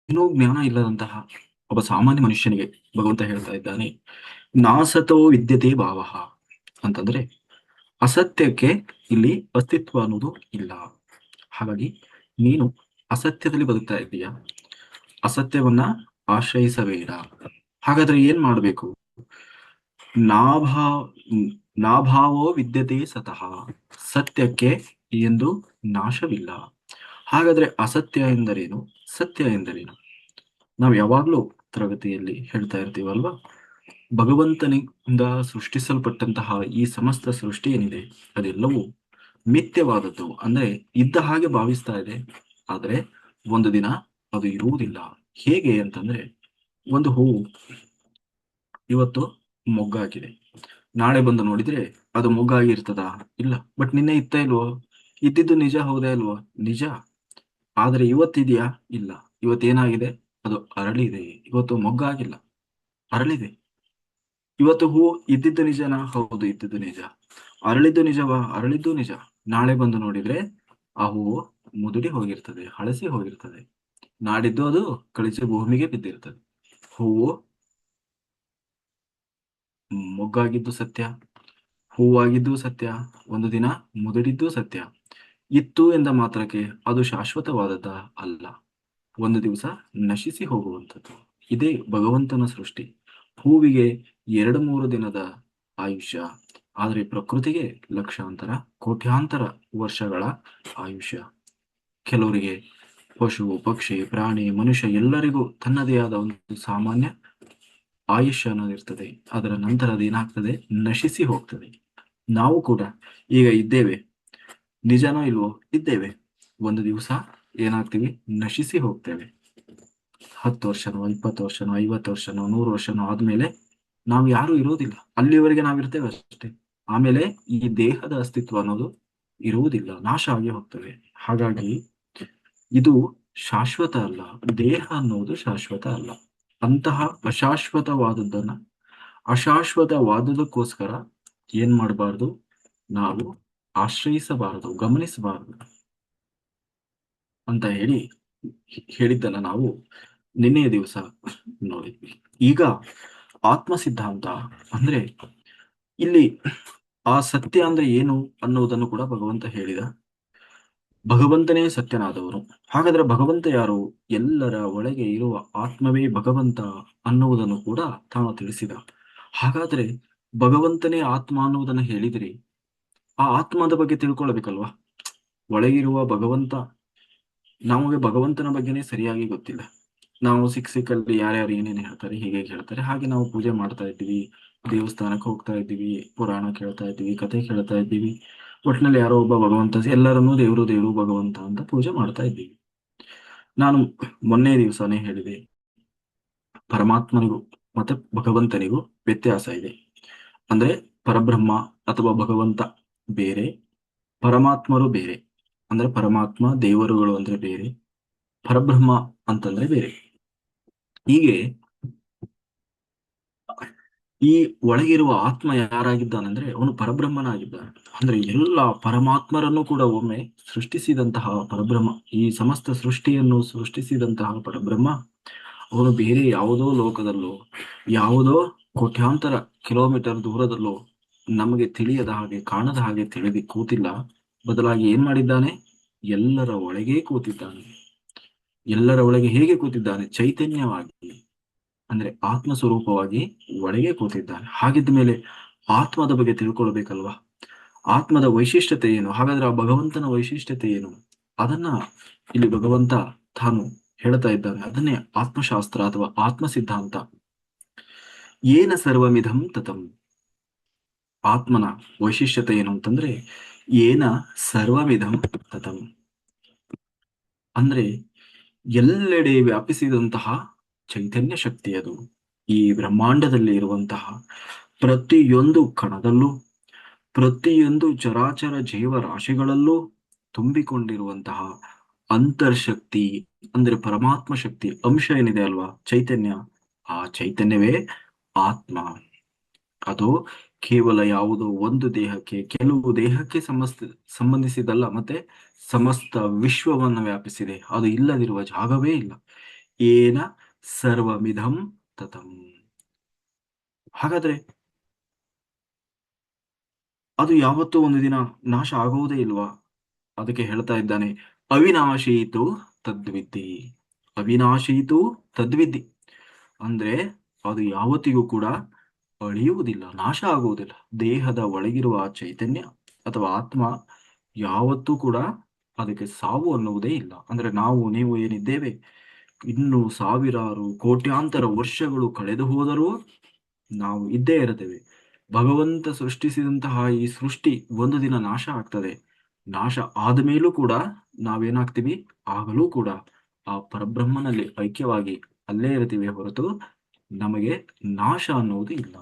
ಏನೋ ಜ್ಞಾನ ಇಲ್ಲದಂತಹ ಒಬ್ಬ ಸಾಮಾನ್ಯ ಮನುಷ್ಯನಿಗೆ ಭಗವಂತ ಹೇಳ್ತಾ ಇದ್ದಾನೆ, ನಾಸತೋ ವಿದ್ಯತೆ ಭಾವಃ ಅಂತಂದ್ರೆ ಅಸತ್ಯಕ್ಕೆ ಇಲ್ಲಿ ಅಸ್ತಿತ್ವ ಅನ್ನೋದು ಇಲ್ಲ. ಹಾಗಾಗಿ ನೀನು ಅಸತ್ಯದಲ್ಲಿ ಬದುಕ್ತಾ ಇದ್ದೀಯ, ಅಸತ್ಯವನ್ನ ಆಶ್ರಯಿಸಬೇಡ. ಹಾಗಾದ್ರೆ ಏನ್ ಮಾಡ್ಬೇಕು? ನಾಭಾ ನಾಭಾವೋ ವಿದ್ಯತೆ ಸತಃ, ಸತ್ಯಕ್ಕೆ ಎಂದು ನಾಶವಿಲ್ಲ. ಹಾಗಾದ್ರೆ ಅಸತ್ಯ ಎಂದರೇನು, ಸತ್ಯ ಎಂದರೇನು? ನಾವು ಯಾವಾಗ್ಲೂ ತರಗತಿಯಲ್ಲಿ ಹೇಳ್ತಾ ಇರ್ತೀವಲ್ವಾ, ಭಗವಂತನಿಂದ ಸೃಷ್ಟಿಸಲ್ಪಟ್ಟಂತಹ ಈ ಸಮಸ್ತ ಸೃಷ್ಟಿ ಏನಿದೆ ಅದೆಲ್ಲವೂ ಮಿಥ್ಯವಾದದ್ದು. ಅಂದ್ರೆ ಇದ್ದ ಹಾಗೆ ಭಾವಿಸ್ತಾ ಇದೆ, ಆದ್ರೆ ಒಂದು ದಿನ ಅದು ಇರುವುದಿಲ್ಲ. ಹೇಗೆ ಅಂತಂದ್ರೆ, ಒಂದು ಹೂವು ಇವತ್ತು ಮೊಗ್ಗಾಗಿದೆ, ನಾಳೆ ಬಂದು ನೋಡಿದ್ರೆ ಅದು ಮೊಗ್ಗಾಗಿ ಇರ್ತದಾ? ಇಲ್ಲ. ಬಟ್ ನಿನ್ನೆ ಇತ್ತ ಇಲ್ವೋ? ಇದ್ದಿದ್ದು ನಿಜ, ಹೌದಾ ಇಲ್ವೋ? ನಿಜ. ಆದ್ರೆ ಇವತ್ತಿದೆಯಾ? ಇಲ್ಲ. ಇವತ್ತೇನಾಗಿದೆ? ಅದು ಅರಳಿದೆ. ಇವತ್ತು ಮೊಗ್ಗಾಗಿಲ್ಲ, ಅರಳಿದೆ. ಇವತ್ತು ಹೂ ಇದ್ದಿದ್ದು ನಿಜನಾ? ಹೌದು, ಇದ್ದಿದ್ದು ನಿಜ. ಅರಳಿದ್ದು ನಿಜವಾ? ಅರಳಿದ್ದು ನಿಜ. ನಾಳೆ ಬಂದು ನೋಡಿದ್ರೆ ಆ ಹೂವು ಮುದುಡಿ ಹೋಗಿರ್ತದೆ, ಹಳಸಿ ಹೋಗಿರ್ತದೆ. ನಾಡಿದ್ದು ಅದು ಕಳಚಿ ಭೂಮಿಗೆ ಬಿದ್ದಿರ್ತದೆ. ಹೂವು ಮೊಗ್ಗಾಗಿದ್ದು ಸತ್ಯ, ಹೂವಾಗಿದ್ದು ಸತ್ಯ, ಒಂದು ದಿನ ಮುದುಡಿದ್ದು ಸತ್ಯ. ಇತ್ತು ಎಂದ ಮಾತ್ರಕ್ಕೆ ಅದು ಶಾಶ್ವತವಾದದ್ದ? ಅಲ್ಲ, ಒಂದು ದಿವಸ ನಶಿಸಿ ಹೋಗುವಂಥದ್ದು. ಇದೇ ಭಗವಂತನ ಸೃಷ್ಟಿ. ಹೂವಿಗೆ 2-3 ದಿನದ ಆಯುಷ್ಯ, ಆದ್ರೆ ಪ್ರಕೃತಿಗೆ ಲಕ್ಷಾಂತರ ಕೋಟ್ಯಾಂತರ ವರ್ಷಗಳ ಆಯುಷ್ಯ. ಕೆಲವರಿಗೆ, ಪಶು ಪಕ್ಷಿ ಪ್ರಾಣಿ ಮನುಷ್ಯ ಎಲ್ಲರಿಗೂ ತನ್ನದೇ ಆದ ಒಂದು ಸಾಮಾನ್ಯ ಆಯುಷ್ಯ ಅನ್ನೋದಿರ್ತದೆ. ಅದರ ನಂತರ ಅದೇನಾಗ್ತದೆ? ನಶಿಸಿ ಹೋಗ್ತದೆ. ನಾವು ಕೂಡ ಈಗ ಇದ್ದೇವೆ, ನಿಜನೋ ಇಲ್ವೋ? ಇದ್ದೇವೆ. ಒಂದು ದಿವಸ ಏನಾಗ್ತೀವಿ? ನಶಿಸಿ ಹೋಗ್ತೇವೆ. 10 ವರ್ಷನೋ 20 ವರ್ಷನೋ 50 ವರ್ಷನೋ 100 ವರ್ಷನೋ ಆದ್ಮೇಲೆ ನಾವು ಯಾರು ಇರುವುದಿಲ್ಲ. ಅಲ್ಲಿವರೆಗೆ ನಾವಿರ್ತೇವೆ ಅಷ್ಟೇ. ಆಮೇಲೆ ಈ ದೇಹದ ಅಸ್ತಿತ್ವ ಅನ್ನೋದು ಇರುವುದಿಲ್ಲ, ನಾಶ ಆಗಿ ಹೋಗ್ತವೆ. ಹಾಗಾಗಿ ಇದು ಶಾಶ್ವತ ಅಲ್ಲ, ದೇಹ ಅನ್ನೋದು ಶಾಶ್ವತ ಅಲ್ಲ. ಅಂತಹ ಅಶಾಶ್ವತವಾದದ್ದನ್ನ ಅಶಾಶ್ವತವಾದುದಕ್ಕೋಸ್ಕರ ಏನ್ ಮಾಡಬಾರ್ದು? ನಾವು ಆಶ್ರಯಿಸಬಾರದು, ಗಮನಿಸಬಾರದು ಅಂತ ಹೇಳಿದ್ದನ್ನ ನಾವು ನಿನ್ನೆಯ ದಿವಸ ನೋಡಿದ್ವಿ. ಈಗ ಆತ್ಮ ಸಿದ್ಧಾಂತ ಅಂದ್ರೆ ಇಲ್ಲಿ ಆ ಸತ್ಯ ಅಂದ್ರೆ ಏನು ಅನ್ನುವುದನ್ನು ಕೂಡ ಭಗವಂತ ಹೇಳಿದ. ಭಗವಂತನೇ ಸತ್ಯನಾದವನು. ಹಾಗಾದ್ರೆ ಭಗವಂತ ಯಾರು? ಎಲ್ಲರ ಒಳಗೆ ಇರುವ ಆತ್ಮವೇ ಭಗವಂತ ಅನ್ನುವುದನ್ನು ಕೂಡ ತಾನು ತಿಳಿಸಿದ. ಹಾಗಾದ್ರೆ ಭಗವಂತನೇ ಆತ್ಮ ಅನ್ನುವುದನ್ನು ಹೇಳಿದಿರಿ, ಆ ಆತ್ಮದ ಬಗ್ಗೆ ತಿಳ್ಕೊಳ್ಬೇಕಲ್ವಾ? ಒಳಗಿರುವ ಭಗವಂತ, ನಮಗೆ ಭಗವಂತನ ಬಗ್ಗೆನೇ ಸರಿಯಾಗಿ ಗೊತ್ತಿಲ್ಲ. ನಾವು ಸಿಕ್ಕಲ್ಲಿ ಯಾರ್ಯಾರು ಏನೇನು ಹೇಳ್ತಾರೆ, ಹೀಗೆ ಹೇಳ್ತಾರೆ, ಹಾಗೆ ನಾವು ಪೂಜೆ ಮಾಡ್ತಾ ಇದ್ದೀವಿ, ದೇವಸ್ಥಾನಕ್ಕೆ ಹೋಗ್ತಾ ಇದ್ದೀವಿ, ಪುರಾಣ ಕೇಳ್ತಾ ಇದ್ದೀವಿ, ಕಥೆ ಕೇಳ್ತಾ ಇದ್ದೀವಿ. ಒಟ್ಟಿನಲ್ಲಿ ಯಾರೋ ಒಬ್ಬ ಭಗವಂತ, ಎಲ್ಲರನ್ನೂ ದೇವರು ದೇವರು ಭಗವಂತ ಅಂತ ಪೂಜೆ ಮಾಡ್ತಾ ಇದ್ದೀವಿ. ನಾನು ಮೊನ್ನೆ ದಿವಸನೇ ಹೇಳಿದೆ, ಪರಮಾತ್ಮನಿಗೂ ಮತ್ತೆ ಭಗವಂತನಿಗೂ ವ್ಯತ್ಯಾಸ ಇದೆ. ಅಂದ್ರೆ ಪರಬ್ರಹ್ಮ ಅಥವಾ ಭಗವಂತ ಬೇರೆ, ಪರಮಾತ್ಮರು ಬೇರೆ. ಅಂದ್ರೆ ಪರಮಾತ್ಮ ದೇವರುಗಳು ಅಂದ್ರೆ ಬೇರೆ, ಪರಬ್ರಹ್ಮ ಅಂತಂದ್ರೆ ಬೇರೆ. ಹೀಗೆ ಈ ಒಳಗಿರುವ ಆತ್ಮ ಯಾರಾಗಿದ್ದಾನಂದ್ರೆ ಅವನು ಪರಬ್ರಹ್ಮನಾಗಿದ್ದಾನೆ. ಅಂದ್ರೆ ಎಲ್ಲ ಪರಮಾತ್ಮರನ್ನು ಕೂಡ ಒಮ್ಮೆ ಸೃಷ್ಟಿಸಿದಂತಹ ಪರಬ್ರಹ್ಮ, ಈ ಸಮಸ್ತ ಸೃಷ್ಟಿಯನ್ನು ಸೃಷ್ಟಿಸಿದಂತಹ ಪರಬ್ರಹ್ಮ, ಅವನು ಬೇರೆ ಯಾವುದೋ ಲೋಕದಲ್ಲೋ, ಯಾವುದೋ ಕೋಟ್ಯಾಂತರ ಕಿಲೋಮೀಟರ್ ದೂರದಲ್ಲೋ ನಮಗೆ ತಿಳಿಯದ ಹಾಗೆ, ಕಾಣದ ಹಾಗೆ ತಿಳಿದು ಕೂತಿಲ್ಲ. ಬದಲಾಗಿ ಏನ್ ಮಾಡಿದ್ದಾನೆ? ಎಲ್ಲರ ಒಳಗೇ ಕೂತಿದ್ದಾನೆ. ಎಲ್ಲರ ಒಳಗೆ ಹೇಗೆ ಕೂತಿದ್ದಾನೆ? ಚೈತನ್ಯವಾಗಿ, ಅಂದ್ರೆ ಆತ್ಮ ಸ್ವರೂಪವಾಗಿ ಒಳಗೆ ಕೂತಿದ್ದಾನೆ. ಹಾಗಿದ್ದ ಮೇಲೆ ಆತ್ಮದ ಬಗ್ಗೆ ತಿಳ್ಕೊಳ್ಬೇಕಲ್ವಾ? ಆತ್ಮದ ವೈಶಿಷ್ಟ್ಯತೆ ಏನು? ಹಾಗಾದ್ರೆ ಆ ಭಗವಂತನ ವೈಶಿಷ್ಟ್ಯತೆ ಏನು? ಅದನ್ನ ಇಲ್ಲಿ ಭಗವಂತ ತಾನು ಹೇಳ್ತಾ ಇದ್ದಾನೆ. ಅದನ್ನೇ ಆತ್ಮಶಾಸ್ತ್ರ ಅಥವಾ ಆತ್ಮ ಸಿದ್ಧಾಂತ. ಏನ ಸರ್ವಮಿಧಂ ತತಂ. ಆತ್ಮನ ವೈಶಿಷ್ಟ್ಯತೆ ಏನು ಅಂತಂದ್ರೆ, ಏನ ಸರ್ವಮಿಧಂ ತತಂ ಅಂದ್ರೆ ಎಲ್ಲೆಡೆ ವ್ಯಾಪಿಸಿದಂತಹ ಚೈತನ್ಯ ಶಕ್ತಿ ಅದು. ಈ ಬ್ರಹ್ಮಾಂಡದಲ್ಲಿ ಇರುವಂತಹ ಪ್ರತಿಯೊಂದು ಕಣದಲ್ಲೂ, ಪ್ರತಿಯೊಂದು ಚರಾಚರ ಜೀವರಾಶಿಗಳಲ್ಲೂ ತುಂಬಿಕೊಂಡಿರುವಂತಹ ಅಂತರ್ಶಕ್ತಿ, ಅಂದ್ರೆ ಪರಮಾತ್ಮ ಶಕ್ತಿ ಅಂಶ ಏನಿದೆ ಅಲ್ವಾ, ಚೈತನ್ಯ, ಆ ಚೈತನ್ಯವೇ ಆತ್ಮ. ಅದು ಕೇವಲ ಯಾವುದೋ ಒಂದು ದೇಹಕ್ಕೆ, ಕೆಲವು ದೇಹಕ್ಕೆ ಸಂಬಂಧಿಸಿದಲ್ಲ, ಮತ್ತೆ ಸಮಸ್ತ ವಿಶ್ವವನ್ನು ವ್ಯಾಪಿಸಿದೆ. ಅದು ಇಲ್ಲದಿರುವ ಜಾಗವೇ ಇಲ್ಲ. ಏನ ಸರ್ವಮಿಧಂ ತತಂ. ಹಾಗಾದ್ರೆ ಅದು ಯಾವತ್ತೂ ಒಂದು ದಿನ ನಾಶ ಆಗುವುದೇ ಇಲ್ವಾ? ಅದಕ್ಕೆ ಹೇಳ್ತಾ ಇದ್ದಾನೆ, ಅವಿನಾಶೀತು ತದ್ವಿದ್ಧಿ. ಅವಿನಾಶೀತು ತದ್ವಿದ್ಧಿ ಅಂದ್ರೆ ಅದು ಯಾವತ್ತಿಗೂ ಕೂಡ ಅಳಿಯುವುದಿಲ್ಲ, ನಾಶ ಆಗುವುದಿಲ್ಲ. ದೇಹದ ಒಳಗಿರುವ ಆ ಚೈತನ್ಯ ಅಥವಾ ಆತ್ಮ ಯಾವತ್ತೂ ಕೂಡ ಅದಕ್ಕೆ ಸಾವು ಅನ್ನುವುದೇ ಇಲ್ಲ. ಅಂದ್ರೆ ನಾವು ನೀವು ಏನಿದ್ದೇವೆ, ಇನ್ನು ಸಾವಿರಾರು ಕೋಟ್ಯಾಂತರ ವರ್ಷಗಳು ಕಳೆದು ಹೋದರೂ ನಾವು ಇದ್ದೇ ಇರುತ್ತೇವೆ. ಭಗವಂತ ಸೃಷ್ಟಿಸಿದಂತಹ ಈ ಸೃಷ್ಟಿ ಒಂದು ದಿನ ನಾಶ ಆಗ್ತದೆ. ನಾಶ ಆದ ಮೇಲೂ ಕೂಡ ನಾವೇನಾಗ್ತೀವಿ, ಆಗಲೂ ಕೂಡ ಆ ಪರಬ್ರಹ್ಮನಲ್ಲಿ ಐಕ್ಯವಾಗಿ ಅಲ್ಲೇ ಇರ್ತೀವಿ ಹೊರತು ನಮಗೆ ನಾಶ ಅನ್ನುವುದು ಇಲ್ಲ.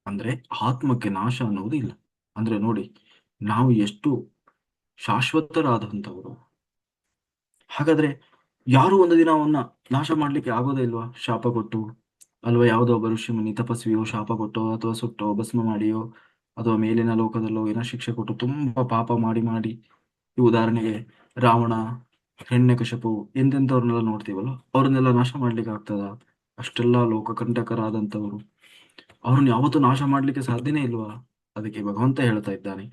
ಅಂದ್ರೆ ಆತ್ಮಕ್ಕೆ ನಾಶ ಅನ್ನುವುದು ಇಲ್ಲ. ಅಂದ್ರೆ ನೋಡಿ, ನಾವು ಎಷ್ಟು ಶಾಶ್ವತರಾದಂಥವರು. ಹಾಗಾದ್ರೆ ಯಾರು ಒಂದು ದಿನ ಅವನ್ನ ನಾಶ ಮಾಡ್ಲಿಕ್ಕೆ ಆಗೋದೇ ಇಲ್ವಾ? ಶಾಪ ಕೊಟ್ಟು, ಅಲ್ವಾ ಯಾವುದೋ ಒಬ್ಬ ಋಷಿಮುನಿ ತಪಸ್ವಿಯೋ ಶಾಪ ಕೊಟ್ಟೋ ಅಥವಾ ಸುಟ್ಟೋ ಭಸ್ಮ ಮಾಡಿಯೋ ಅಥವಾ ಮೇಲಿನ ಲೋಕದಲ್ಲೋ ಏನೋ ಶಿಕ್ಷೆ ಕೊಟ್ಟು ತುಂಬಾ ಪಾಪ ಮಾಡಿ ಮಾಡಿ, ಈ ಉದಾಹರಣೆಗೆ ರಾವಣ, ಹಿರಣ್ಯಕಶಿಪು ಎಂತೆಂಥವ್ರನ್ನೆಲ್ಲ ನೋಡ್ತೀವಲ್ಲ, ಅವ್ರನ್ನೆಲ್ಲ ನಾಶ ಮಾಡ್ಲಿಕ್ಕೆ ಆಗ್ತದ? ಅಷ್ಟೆಲ್ಲ ಲೋಕಕಂಟಕರಾದಂಥವ್ರು, ಅವ್ರನ್ನ ಯಾವತ್ತೂ ನಾಶ ಮಾಡ್ಲಿಕ್ಕೆ ಸಾಧ್ಯನೇ ಇಲ್ವಾ? ಅದಕ್ಕೆ ಭಗವಂತ ಹೇಳ್ತಾ ಇದ್ದಾನೆ,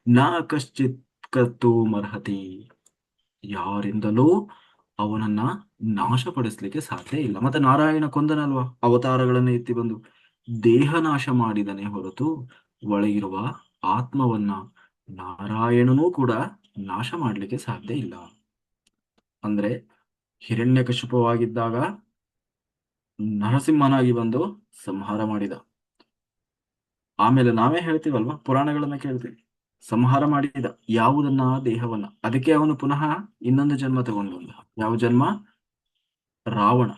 ನಾ ಕಶ್ಚಿತ್ ಕರ್ತು ಮರ್ಹತಿ. ಯಾರಿಂದಲೂ ಅವನನ್ನ ನಾಶಪಡಿಸ್ಲಿಕ್ಕೆ ಸಾಧ್ಯ ಇಲ್ಲ. ಮತ್ತೆ ನಾರಾಯಣ ಕೊಂದನಲ್ವಾ, ಅವತಾರಗಳನ್ನ ಎತ್ತಿ ಬಂದು ದೇಹ ನಾಶ ಮಾಡಿದನೇ ಹೊರತು ಒಳಗಿರುವ ಆತ್ಮವನ್ನ ನಾರಾಯಣನೂ ಕೂಡ ನಾಶ ಮಾಡ್ಲಿಕ್ಕೆ ಸಾಧ್ಯ ಇಲ್ಲ. ಅಂದ್ರೆ ಹಿರಣ್ಯಕಶಿಪವಾಗಿದ್ದಾಗ ನರಸಿಂಹನಾಗಿ ಬಂದು ಸಂಹಾರ ಮಾಡಿದ. ಆಮೇಲೆ ನಾವೇ ಹೇಳ್ತೀವಲ್ವಾ, ಪುರಾಣಗಳನ್ನ ಕೇಳ್ತೀವಿ, ಸಂಹಾರ ಮಾಡಿದ ಯಾವುದನ್ನ? ದೇಹವನ್ನ. ಅದಕ್ಕೆ ಅವನು ಪುನಃ ಇನ್ನೊಂದು ಜನ್ಮ ತಗೊಂಡು ಬಂದ. ಯಾವ ಜನ್ಮ? ರಾವಣ.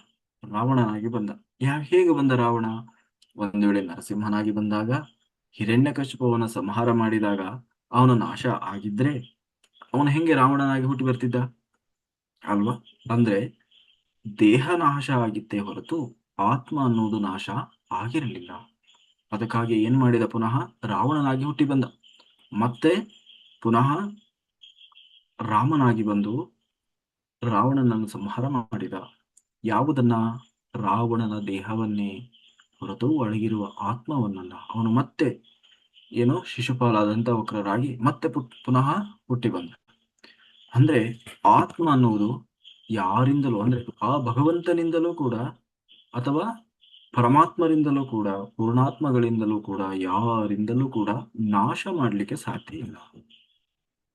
ರಾವಣನಾಗಿ ಬಂದ. ಹೇಗೆ ಬಂದ ರಾವಣ? ಒಂದು ವೇಳೆ ನರಸಿಂಹನಾಗಿ ಬಂದಾಗ, ಹಿರಣ್ಯಕಶಿಪುವನ ಸಂಹಾರ ಮಾಡಿದಾಗ ಅವನ ನಾಶ ಆಗಿದ್ರೆ ಅವನು ಹೆಂಗೆ ರಾವಣನಾಗಿ ಹುಟ್ಟಿ ಬರ್ತಿದ್ದ ಅಲ್ವಾ? ಅಂದ್ರೆ ದೇಹ ನಾಶ ಆಗಿತ್ತೇ ಹೊರತು ಆತ್ಮ ಅನ್ನುವುದು ನಾಶ ಆಗಿರಲಿಲ್ಲ. ಅದಕ್ಕಾಗಿ ಏನ್ ಮಾಡಿದ? ಪುನಃ ರಾವಣನಾಗಿ ಹುಟ್ಟಿ ಬಂದ. ಮತ್ತೆ ಪುನಃ ರಾಮನಾಗಿ ಬಂದು ರಾವಣನನ್ನು ಸಂಹಾರ ಮಾಡಿದ. ಯಾವುದನ್ನ? ರಾವಣನ ದೇಹವನ್ನೇ ಹೊರತು ಒಳಗಿರುವ ಆತ್ಮವನ್ನಲ್ಲ. ಅವನು ಮತ್ತೆ ಏನೋ ಶಿಶುಪಾಲಾದಂತ ವಕ್ರರಾಗಿ ಮತ್ತೆ ಪುನಃ ಹುಟ್ಟಿ ಬಂದ. ಅಂದ್ರೆ ಆತ್ಮ ಅನ್ನುವುದು ಯಾರಿಂದಲೂ, ಅಂದ್ರೆ ಆ ಭಗವಂತನಿಂದಲೂ ಕೂಡ ಅಥವಾ ಪರಮಾತ್ಮರಿಂದಲೂ ಕೂಡ, ಪೂರ್ಣಾತ್ಮಗಳಿಂದಲೂ ಕೂಡ, ಯಾರಿಂದಲೂ ಕೂಡ ನಾಶ ಮಾಡಲಿಕ್ಕೆ ಸಾಧ್ಯ ಇಲ್ಲ.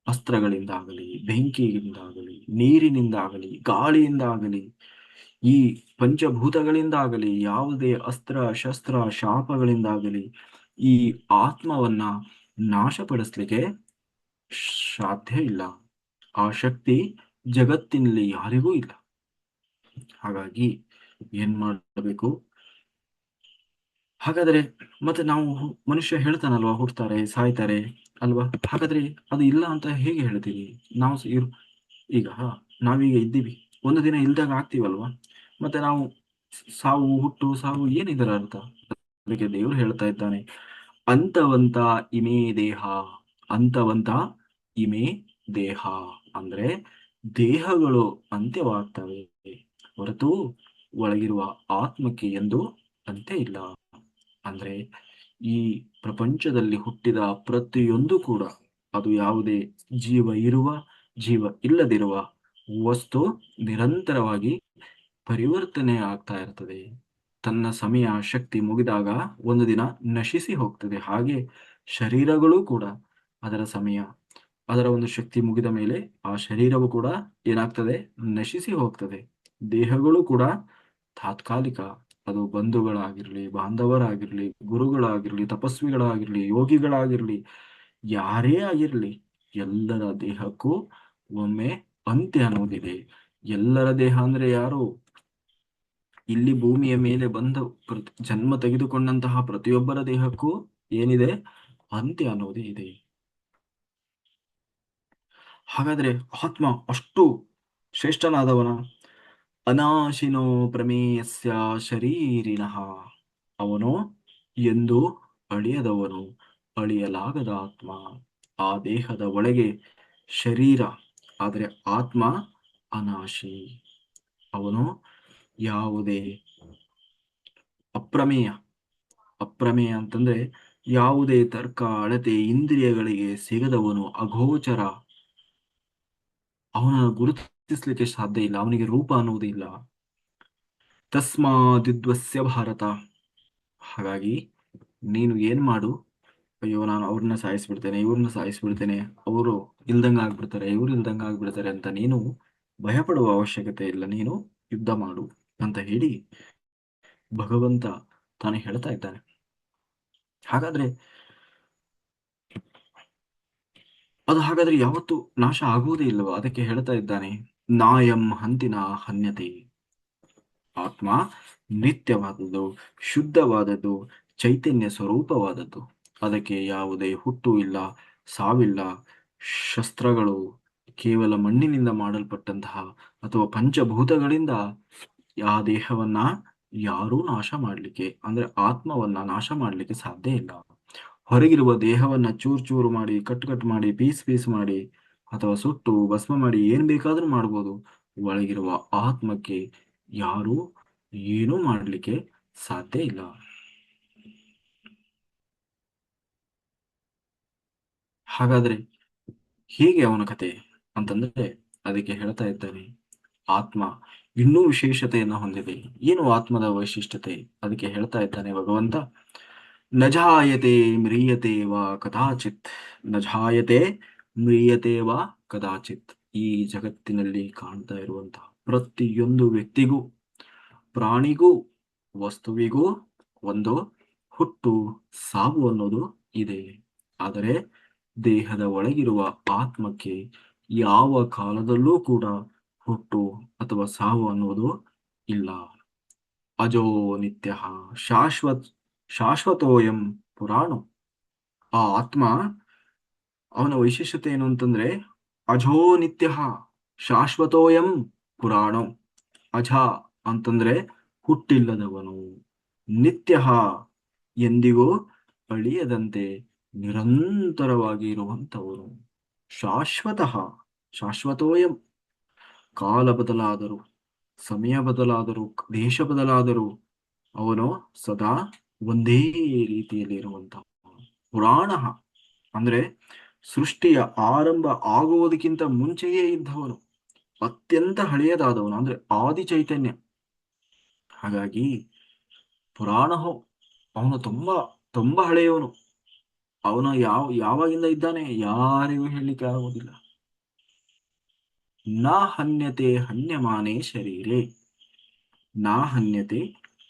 ಅಸ್ತ್ರಗಳಿಂದಾಗಲಿ, ಬೆಂಕಿಯಿಂದಾಗಲಿ, ನೀರಿನಿಂದಾಗಲಿ, ಗಾಳಿಯಿಂದಾಗಲಿ, ಈ ಪಂಚಭೂತಗಳಿಂದಾಗಲಿ, ಯಾವುದೇ ಅಸ್ತ್ರ ಶಸ್ತ್ರ ಶಾಪಗಳಿಂದಾಗಲಿ ಈ ಆತ್ಮವನ್ನ ನಾಶಪಡಿಸ್ಲಿಕ್ಕೆ ಸಾಧ್ಯ ಇಲ್ಲ. ಆ ಶಕ್ತಿ ಜಗತ್ತಿನಲ್ಲಿ ಯಾರಿಗೂ ಇಲ್ಲ. ಹಾಗಾಗಿ ಏನ್ ಮಾಡಬೇಕು? ಹಾಗಾದ್ರೆ ಮತ್ತೆ ನಾವು ಮನುಷ್ಯ ಹೇಳ್ತಾನಲ್ವಾ, ಹುಡ್ತಾರೆ ಸಾಯ್ತಾರೆ ಅಲ್ವಾ? ಹಾಗಾದ್ರೆ ಅದು ಇಲ್ಲ ಅಂತ ಹೇಗೆ ಹೇಳ್ತೀವಿ ನಾವು? ಈಗ ನಾವೀಗ ಇದ್ದೀವಿ, ಒಂದು ದಿನ ಇಲ್ದಾಗ ಆಗ್ತೀವಲ್ವಾ? ಮತ್ತೆ ನಾವು ಸಾವು ಹುಟ್ಟು ಸಾವು ಏನಿದರ ಅರ್ಥ? ಅದಕ್ಕೆ ದೇವರು ಹೇಳ್ತಾ ಇದ್ದಾನೆ, ಅಂತವಂತ ಇಮೇ ದೇಹ. ಅಂತವಂತ ಇಮೇ ದೇಹ ಅಂದ್ರೆ ದೇಹಗಳು ಅಂತ್ಯವಾಗ್ತವೆ ಹೊರತು ಒಳಗಿರುವ ಆತ್ಮಕ್ಕೆ ಎಂದು ಅಂತ್ಯ ಇಲ್ಲ. ಅಂದ್ರೆ ಈ ಪ್ರಪಂಚದಲ್ಲಿ ಹುಟ್ಟಿದ ಪ್ರತಿಯೊಂದು ಕೂಡ, ಅದು ಯಾವುದೇ ಜೀವ ಇರುವ ಜೀವ ಇಲ್ಲದಿರುವ ವಸ್ತು, ನಿರಂತರವಾಗಿ ಪರಿವರ್ತನೆ ಆಗ್ತಾ ಇರ್ತದೆ. ತನ್ನ ಸಮಯ ಶಕ್ತಿ ಮುಗಿದಾಗ ಒಂದು ದಿನ ನಶಿಸಿ ಹೋಗ್ತದೆ. ಹಾಗೆ ಶರೀರಗಳು ಕೂಡ ಅದರ ಸಮಯ, ಅದರ ಒಂದು ಶಕ್ತಿ ಮುಗಿದ ಮೇಲೆ ಆ ಶರೀರವು ಕೂಡ ಏನಾಗ್ತದೆ? ನಶಿಸಿ ಹೋಗ್ತದೆ. ದೇಹಗಳು ಕೂಡ ತಾತ್ಕಾಲಿಕ. ಅದು ಬಂಧುಗಳಾಗಿರ್ಲಿ, ಬಾಂಧವರಾಗಿರ್ಲಿ, ಗುರುಗಳಾಗಿರ್ಲಿ, ತಪಸ್ವಿಗಳಾಗಿರ್ಲಿ, ಯೋಗಿಗಳಾಗಿರ್ಲಿ, ಯಾರೇ ಆಗಿರ್ಲಿ, ಎಲ್ಲರ ದೇಹಕ್ಕೂ ಒಮ್ಮೆ ಅಂತ್ಯ ಅನ್ನೋದಿದೆ. ಎಲ್ಲರ ದೇಹ ಅಂದ್ರೆ ಯಾರು? ಇಲ್ಲಿ ಭೂಮಿಯ ಮೇಲೆ ಬಂದ ಜನ್ಮ ತೆಗೆದುಕೊಂಡಂತಹ ಪ್ರತಿಯೊಬ್ಬರ ದೇಹಕ್ಕೂ ಏನಿದೆ? ಅಂತ್ಯ ಅನ್ನೋದೇ ಇದೆ. ಹಾಗಾದ್ರೆ ಆತ್ಮ ಅಷ್ಟು ಶ್ರೇಷ್ಠನಾದವನ. ಅನಾಶಿನೋ ಪ್ರಮೇಯಸ್ಯ ಶರೀರಿನಃ. ಅವನು ಎಂದು ಅಳಿಯದವನು, ಅಳಿಯಲಾಗದ ಆತ್ಮ. ಆ ದೇಹದ ಒಳಗೆ ಶರೀರ, ಆದರೆ ಆತ್ಮ ಅನಾಶಿ. ಅವನು ಯಾವುದೇ ಅಪ್ರಮೇಯ. ಅಪ್ರಮೇಯ ಅಂತಂದ್ರೆ ಯಾವುದೇ ತರ್ಕ, ಅಳತೆ, ಇಂದ್ರಿಯಗಳಿಗೆ ಸಿಗದವನು, ಅಗೋಚರ. ಅವನನ್ನು ಗುರುತಿಸ್ಲಿಕ್ಕೆ ಸಾಧ್ಯ ಇಲ್ಲ, ಅವನಿಗೆ ರೂಪ ಅನ್ನುವುದಿಲ್ಲ. ತಸ್ಮಾದಿದ್ವಸ್ಯ ಭಾರತ. ಹಾಗಾಗಿ ನೀನು ಏನ್ ಮಾಡು, ಅಯ್ಯೋ ನಾನು ಅವ್ರನ್ನ ಸಾಯಿಸ್ಬಿಡ್ತೇನೆ, ಇವ್ರನ್ನ ಸಾಯಿಸ್ಬಿಡ್ತೇನೆ, ಅವರು ಇಲ್ದಂಗ ಆಗ್ಬಿಡ್ತಾರೆ, ಇವ್ರು ಇಲ್ದಂಗ ಆಗ್ಬಿಡ್ತಾರೆ ಅಂತ ನೀನು ಭಯಪಡುವ ಅವಶ್ಯಕತೆ ಇಲ್ಲ. ನೀನು ಯುದ್ಧ ಮಾಡು ಅಂತ ಹೇಳಿ ಭಗವಂತ ತಾನು ಹೇಳ್ತಾ ಇದ್ದಾನೆ. ಹಾಗಾದ್ರೆ ಹಾಗಾದ್ರೆ ಯಾವತ್ತು ನಾಶ ಆಗುವುದೇ ಇಲ್ಲವೋ? ಅದಕ್ಕೆ ಹೇಳ್ತಾ ಇದ್ದಾನೆ, ನಾಯಂ ಹಂತಿನ ಹನ್ಯತೆ. ಆತ್ಮ ನಿತ್ಯವಾದದ್ದು, ಶುದ್ಧವಾದದ್ದು, ಚೈತನ್ಯ ಸ್ವರೂಪವಾದದ್ದು. ಅದಕ್ಕೆ ಯಾವುದೇ ಹುಟ್ಟು ಇಲ್ಲ, ಸಾವಿಲ್ಲ. ಶಸ್ತ್ರಗಳು ಕೇವಲ ಮಣ್ಣಿನಿಂದ ಮಾಡಲ್ಪಟ್ಟಂತಹ ಅಥವಾ ಪಂಚಭೂತಗಳಿಂದ ಆ ದೇಹವನ್ನ ಯಾರೂ ನಾಶ ಮಾಡ್ಲಿಕ್ಕೆ, ಅಂದ್ರೆ ಆತ್ಮವನ್ನ ನಾಶ ಮಾಡ್ಲಿಕ್ಕೆ ಸಾಧ್ಯ ಇಲ್ಲ. ಹೊರಗಿರುವ ದೇಹವನ್ನ ಚೂರ್ ಚೂರು ಮಾಡಿ, ಕಟ್ ಮಾಡಿ, ಪೀಸ್ ಪೀಸ್ ಮಾಡಿ, ಅಥವಾ ಸುಟ್ಟು ಭಸ್ಮ ಮಾಡಿ ಏನ್ ಬೇಕಾದ್ರೂ ಮಾಡ್ಬೋದು. ಒಳಗಿರುವ ಆತ್ಮಕ್ಕೆ ಯಾರೂ ಏನೂ ಮಾಡ್ಲಿಕ್ಕೆ ಸಾಧ್ಯ ಇಲ್ಲ. ಹಾಗಾದ್ರೆ ಹೀಗೆ ಅವನ ಕತೆ ಅಂತಂದ್ರೆ ಅದಕ್ಕೆ ಹೇಳ್ತಾ ಇದ್ದಾನೆ, ಆತ್ಮ ಇನ್ನೂ ವಿಶೇಷತೆಯನ್ನು ಹೊಂದಿದೆ. ಏನು ಆತ್ಮದ ವೈಶಿಷ್ಟ್ಯತೆ? ಅದಕ್ಕೆ ಹೇಳ್ತಾ ಇದ್ದಾನೆ ಭಗವಂತ, ನಜಾಯತೆ ಮ್ರಿಯತೆ ವಾ ಕದಾಚಿತ್. ನಜಾಯತೆ ಮ್ರಿಯತೆ ವಾ ಕದಾಚಿತ್. ಈ ಜಗತ್ತಿನಲ್ಲಿ ಕಾಣ್ತಾ ಇರುವಂತಹ ಪ್ರತಿಯೊಂದು ವ್ಯಕ್ತಿಗೂ, ಪ್ರಾಣಿಗೂ, ವಸ್ತುವಿಗೂ ಒಂದು ಹುಟ್ಟು, ಸಾವು ಅನ್ನೋದು ಇದೆ. ಆದರೆ ದೇಹದ ಒಳಗಿರುವ ಆತ್ಮಕ್ಕೆ ಯಾವ ಕಾಲದಲ್ಲೂ ಕೂಡ ಹುಟ್ಟು ಅಥವಾ ಸಾವು ಅನ್ನುವುದು ಇಲ್ಲ. ಅಜೋ ನಿತ್ಯ ಶಾಶ್ವತ್ ಶಾಶ್ವತೋಯಂ ಪುರಾಣು. ಆ ಆತ್ಮ, ಅವನ ವೈಶಿಷ್ಟ್ಯತೆ ಏನು ಅಂತಂದ್ರೆ, ಅಜೋ ನಿತ್ಯ ಶಾಶ್ವತೋಯಂ ಪುರಾಣೋ. ಅಜ ಅಂತಂದ್ರೆ ಹುಟ್ಟಿಲ್ಲದವನು, ನಿತ್ಯ ಎಂದಿಗೂ ಅಳಿಯದಂತೆ ನಿರಂತರವಾಗಿ ಇರುವಂತವನು, ಶಾಶ್ವತಃ ಶಾಶ್ವತೋಯಂ. ಕಾಲ ಬದಲಾದರು, ಸಮಯ ಬದಲಾದರು, ದೇಶ ಬದಲಾದರು, ಅವನು ಸದಾ ಒಂದೇ ರೀತಿಯಲ್ಲಿ ಇರುವಂತಹ ಪುರಾಣ. ಅಂದ್ರೆ ಸೃಷ್ಟಿಯ ಆರಂಭ ಆಗುವುದಕ್ಕಿಂತ ಮುಂಚೆಯೇ ಇದ್ದವನು, ಅತ್ಯಂತ ಹಳೆಯದಾದವನು, ಅಂದ್ರೆ ಆದಿ ಚೈತನ್ಯ. ಹಾಗಾಗಿ ಪುರಾಣ, ಅವನು ತುಂಬಾ ತುಂಬಾ ಹಳೆಯವನು. ಅವನು ಯಾವಾಗಿಂದ ಇದ್ದಾನೆ ಯಾರಿಗೂ ಹೇಳಲಿಕ್ಕೆ ಆಗುವುದಿಲ್ಲ. ನಾ ಹನ್ಯತೆ ಹನ್ಯಮಾನೇ ಶರೀರೆ. ನಾ ಹನ್ಯತೆ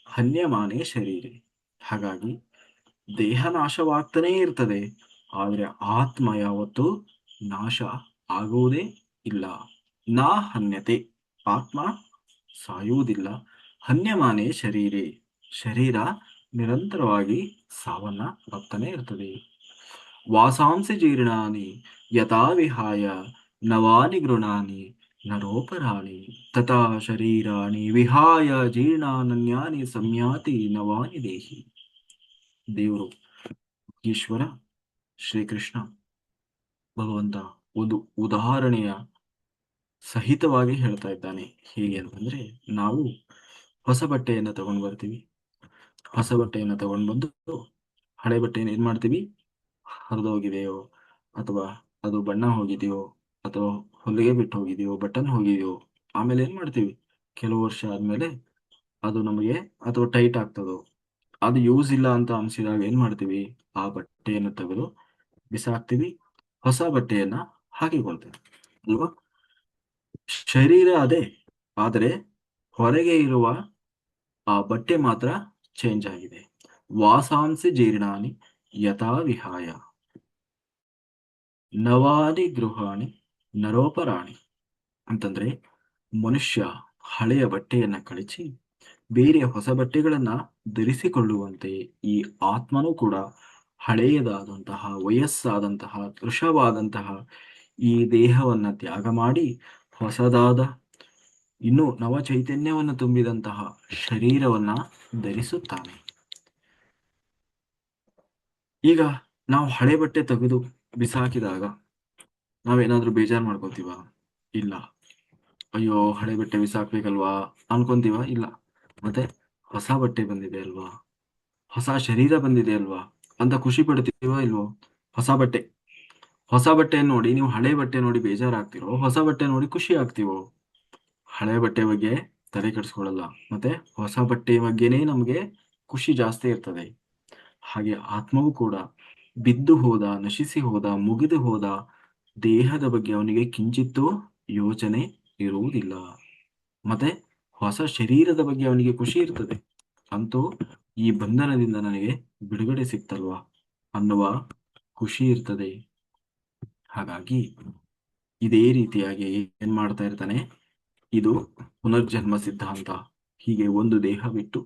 ಹನ್ಯಮಾನೇ ಶರೀರೆ. ಹಾಗಾಗಿ ದೇಹ ನಾಶವಾಗ್ತಾನೇ ಇರ್ತದೆ, ಆದರೆ ಆತ್ಮ ಯಾವತ್ತೂ ನಾಶ ಆಗುವುದೇ ಇಲ್ಲ. ನಾ ಹನ್ಯತೆ, ಆತ್ಮ ಸಾಯುವುದಿಲ್ಲ. ಹನ್ಯಮಾನೇ ಶರೀರೆ, ಶರೀರ ನಿರಂತರವಾಗಿ ಸಾವನ್ನ ಅಪ್ತಾನೆ ಇರ್ತದೆ. ವಾಸಾಂಸಿ ಜೀರ್ಣಾನಿ ಯಥಾ ವಿಹಾಯ ನವಾನಿ ಗೃಣಾನಿ ನರೋಪರಾಣಿ ತಥಾ ಶರೀರಾಣಿ ವಿಹಾಯ ಜೀರ್ಣಾನನ್ಯಾನಿ ಸಂಯಾತಿ ನವಾನಿ ದೇಹಿ. ದೇವರು, ಈಶ್ವರ, ಶ್ರೀಕೃಷ್ಣ ಭಗವಂತ ಒಂದು ಉದಾಹರಣೆಯ ಸಹಿತವಾಗಿ ಹೇಳ್ತಾ ಇದ್ದಾನೆ. ಹೇಗೆ ಅಂತಂದ್ರೆ, ನಾವು ಹೊಸ ಬಟ್ಟೆಯನ್ನು ತಗೊಂಡು ಬರ್ತೀವಿ. ಹೊಸ ಬಟ್ಟೆಯನ್ನು ತಗೊಂಡು ಬಂದು ಹಳೆ ಬಟ್ಟೆಯನ್ನು ಏನ್ ಮಾಡ್ತೀವಿ, ಹರಿದೋಗಿದೆಯೋ ಅಥವಾ ಅದು ಬಣ್ಣ ಹೋಗಿದೆಯೋ ಅಥವಾ ಹೊಲಿಗೆ ಬಿಟ್ಟು ಹೋಗಿದೆಯೋ, ಬಟನ್ ಹೋಗಿದೆಯೋ, ಆಮೇಲೆ ಏನ್ ಮಾಡ್ತೀವಿ, ಕೆಲವು ವರ್ಷ ಆದ್ಮೇಲೆ ಅದು ನಮಗೆ ಅಥವಾ ಟೈಟ್ ಆಗ್ತದೋ, ಅದು ಯೂಸ್ ಇಲ್ಲ ಅಂತ ಅನ್ಸಿದಾಗ ಏನ್ ಮಾಡ್ತೀವಿ, ಆ ಬಟ್ಟೆಯನ್ನು ತೆಗೆದು ಬಿಸಾಕ್ತಿವಿ, ಹೊಸ ಬಟ್ಟೆಯನ್ನ ಹಾಕಿಕೊಳ್ತೇವೆ ಅಲ್ವಾ? ಶರೀರ ಅದೇ, ಆದರೆ ಹೊರಗೆ ಇರುವ ಆ ಬಟ್ಟೆ ಮಾತ್ರ ಚೇಂಜ್ ಆಗಿದೆ. ವಾಸಾಂಸಿ ಜೀರ್ಣಾನಿ ಯಥಾ ವಿಹಾಯ ನವಾನಿ ಗೃಹಾಣಿ ನರೋಪರಾಣಿ. ಅಂತಂದ್ರೆ ಮನುಷ್ಯ ಹಳೆಯ ಬಟ್ಟೆಯನ್ನ ಕಳಚಿ ಬೇರೆ ಹೊಸ ಬಟ್ಟೆಗಳನ್ನ ಧರಿಸಿಕೊಳ್ಳುವಂತೆ ಈ ಆತ್ಮನೂ ಕೂಡ ಹಳೆಯದಾದಂತಹ, ವಯಸ್ಸಾದಂತಹ, ಕೃಶವಾದಂತಹ ಈ ದೇಹವನ್ನ ತ್ಯಾಗ ಮಾಡಿ ಹೊಸದಾದ, ಇನ್ನು ನವ ಚೈತನ್ಯವನ್ನು ತುಂಬಿದಂತಹ ಶರೀರವನ್ನ ಧರಿಸುತ್ತಾನೆ. ಈಗ ನಾವು ಹಳೆ ಬಟ್ಟೆ ತೆಗೆದು ಬಿಸಾಕಿದಾಗ ನಾವೇನಾದ್ರೂ ಬೇಜಾರು ಮಾಡ್ಕೋತೀವ? ಇಲ್ಲ. ಅಯ್ಯೋ, ಹಳೆ ಬಟ್ಟೆ ಬಿಸಾಕ್ಬೇಕಲ್ವಾ ಅನ್ಕೊಂತೀವ? ಇಲ್ಲ. ಮತ್ತೆ ಹೊಸ ಬಟ್ಟೆ ಬಂದಿದೆ ಅಲ್ವಾ, ಹೊಸ ಶರೀರ ಬಂದಿದೆ ಅಲ್ವಾ ಅಂತ ಖುಷಿ ಪಡ್ತೀವ ಇಲ್ವೋ? ಹೊಸ ಬಟ್ಟೆ ಹೊಸ ಬಟ್ಟೆ ನೋಡಿ ನೀವು ಹಳೆ ಬಟ್ಟೆ ನೋಡಿ ಬೇಜಾರಾಗ್ತಿರೋ, ಹೊಸ ಬಟ್ಟೆ ನೋಡಿ ಖುಷಿ ಆಗ್ತಿವೋ? ಹಳೆ ಬಟ್ಟೆ ಬಗ್ಗೆ ತಲೆ ಕೆಡಿಸ್ಕೊಳ್ಳಲ್ಲ, ಮತ್ತೆ ಹೊಸ ಬಟ್ಟೆ ಬಗ್ಗೆನೇ ನಮ್ಗೆ ಖುಷಿ ಜಾಸ್ತಿ ಇರ್ತದೆ. ಹಾಗೆ ಆತ್ಮವು ಕೂಡ ಬಿದ್ದು ಹೋದ, ನಶಿಸಿ ಹೋದ, ಮುಗಿದು ಹೋದ ದೇಹದ ಬಗ್ಗೆ ಅವನಿಗೆ ಕಿಂಚಿತ್ತೂ ಯೋಚನೆ ಇರುವುದಿಲ್ಲ. ಮತ್ತೆ ಹೊಸ ಶರೀರದ ಬಗ್ಗೆ ಅವನಿಗೆ ಖುಷಿ ಇರ್ತದೆ. ಅಂತೂ ಈ ಬಂಧನದಿಂದ ನನಗೆ ಬಿಡುಗಡೆ ಸಿಕ್ತಲ್ವಾ ಅನ್ನುವ ಖುಷಿ ಇರ್ತದೆ. ಹಾಗಾಗಿ ಇದೇ ರೀತಿಯಾಗಿ ಏನ್ ಮಾಡ್ತಾ ಇರ್ತಾನೆ, ಇದು ಪುನರ್ಜನ್ಮ ಸಿದ್ಧಾಂತ. ಹೀಗೆ ಒಂದು ದೇಹ ಬಿಟ್ಟು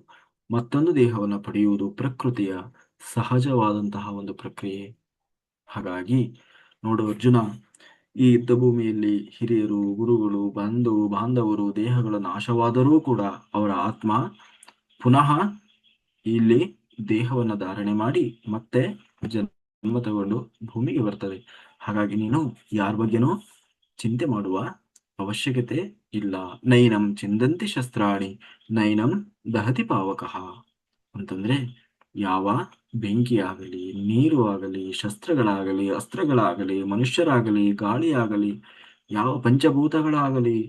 ಮತ್ತೊಂದು ದೇಹವನ್ನು ಪಡೆಯುವುದು ಪ್ರಕೃತಿಯ ಸಹಜವಾದಂತಹ ಒಂದು ಪ್ರಕ್ರಿಯೆ. ಹಾಗಾಗಿ ನೋಡು ಅರ್ಜುನ, ಈ ಯುದ್ಧ ಭೂಮಿಯಲ್ಲಿ ಹಿರಿಯರು, ಗುರುಗಳು, ಬಾಂಧವರು ದೇಹಗಳ ನಾಶವಾದರೂ ಕೂಡ ಅವರ ಆತ್ಮ ಪುನಃ ಇಲ್ಲಿ ದೇಹವನ್ನು ಧಾರಣೆ ಮಾಡಿ ಮತ್ತೆ ಜನ್ಮ ತಗೊಂಡು ಭೂಮಿಗೆ ಬರ್ತದೆ. ಹಾಗಾಗಿ ನೀನು ಯಾರ ಬಗ್ಗೆನೂ ಚಿಂತೆ ಮಾಡುವ ಅವಶ್ಯಕತೆ ಇಲ್ಲ. ನೈನಂ ಚಿಂದಂತಿ ಶಸ್ತ್ರಾಣಿ ನೈನಂ ದಹತಿ ಪಾವಕಃ ಅಂತಂದ್ರೆ, ಯಾವ ಬೆಂಕಿ ಆಗಲಿ, ನೀರು ಆಗಲಿ, ಶಸ್ತ್ರಗಳಾಗಲಿ, ಅಸ್ತ್ರಗಳಾಗಲಿ, ಮನುಷ್ಯರಾಗಲಿ, ಗಾಳಿಯಾಗಲಿ, ಯಾವ ಪಂಚಭೂತಗಳಾಗಲಿ,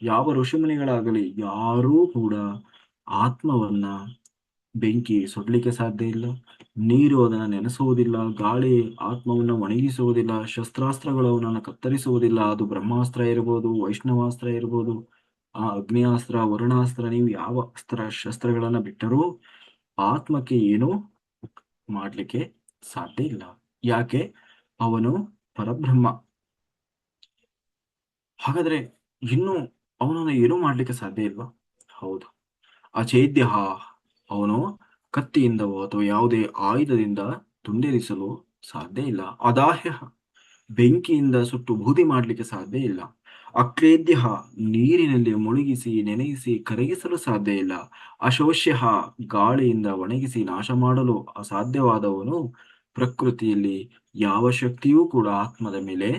ಯಾವ ಋಷಿಮುನಿಗಳಾಗಲಿ, ಯಾರೂ ಕೂಡ ಆತ್ಮವನ್ನ ಬೆಂಕಿ ಸುಡ್ಲಿಕ್ಕೆ ಸಾಧ್ಯ ಇಲ್ಲ. ನೀರು ಅದನ್ನ ನೆನೆಸುವುದಿಲ್ಲ, ಗಾಳಿ ಆತ್ಮವನ್ನು ಒಣಗಿಸುವುದಿಲ್ಲ, ಶಸ್ತ್ರಾಸ್ತ್ರಗಳು ಅವನನ್ನು ಕತ್ತರಿಸುವುದಿಲ್ಲ. ಅದು ಬ್ರಹ್ಮಾಸ್ತ್ರ ಇರ್ಬೋದು, ವೈಷ್ಣವಾಸ್ತ್ರ ಇರ್ಬೋದು, ಆ ಅಗ್ನಿಯಾಸ್ತ್ರ, ವರುಣಾಸ್ತ್ರ, ನೀವು ಯಾವ ಅಸ್ತ್ರ ಶಸ್ತ್ರಗಳನ್ನ ಬಿಟ್ಟರೂ ಆತ್ಮಕ್ಕೆ ಏನೂ ಮಾಡ್ಲಿಕ್ಕೆ ಸಾಧ್ಯ ಇಲ್ಲ. ಯಾಕೆ? ಅವನು ಪರಬ್ರಹ್ಮ. ಹಾಗಾದ್ರೆ ಇನ್ನು ಅವನನ್ನು ಏನೂ ಮಾಡ್ಲಿಕ್ಕೆ ಸಾಧ್ಯ ಇಲ್ವಾ? ಹೌದು. ಅಚೇದ್ಯ, ಅವನು ಕತ್ತಿಯಿಂದವೋ ಅಥವಾ ಯಾವುದೇ ಆಯುಧದಿಂದ ತುಂಡರಿಸಲು ಸಾಧ್ಯ ಇಲ್ಲ. ಅದಾಹ್ಯ, ಬೆಂಕಿಯಿಂದ ಸುಟ್ಟು ಬೂದಿ ಮಾಡಲಿಕ್ಕೆ ಸಾಧ್ಯ ಇಲ್ಲ. ಅಕ್ಲೇದ್ಯ, ನೀರಿನಲ್ಲಿ ಮುಳುಗಿಸಿ ನೆನೆಯಿಸಿ ಕರಗಿಸಲು ಸಾಧ್ಯ ಇಲ್ಲ. ಅಶೋಷ್ಯ, ಗಾಳಿಯಿಂದ ಒಣಗಿಸಿ ನಾಶ ಮಾಡಲು ಅಸಾಧ್ಯವಾದವನು. ಪ್ರಕೃತಿಯಲ್ಲಿ ಯಾವ ಶಕ್ತಿಯೂ ಕೂಡ ಆತ್ಮದ ಮೇಲೆ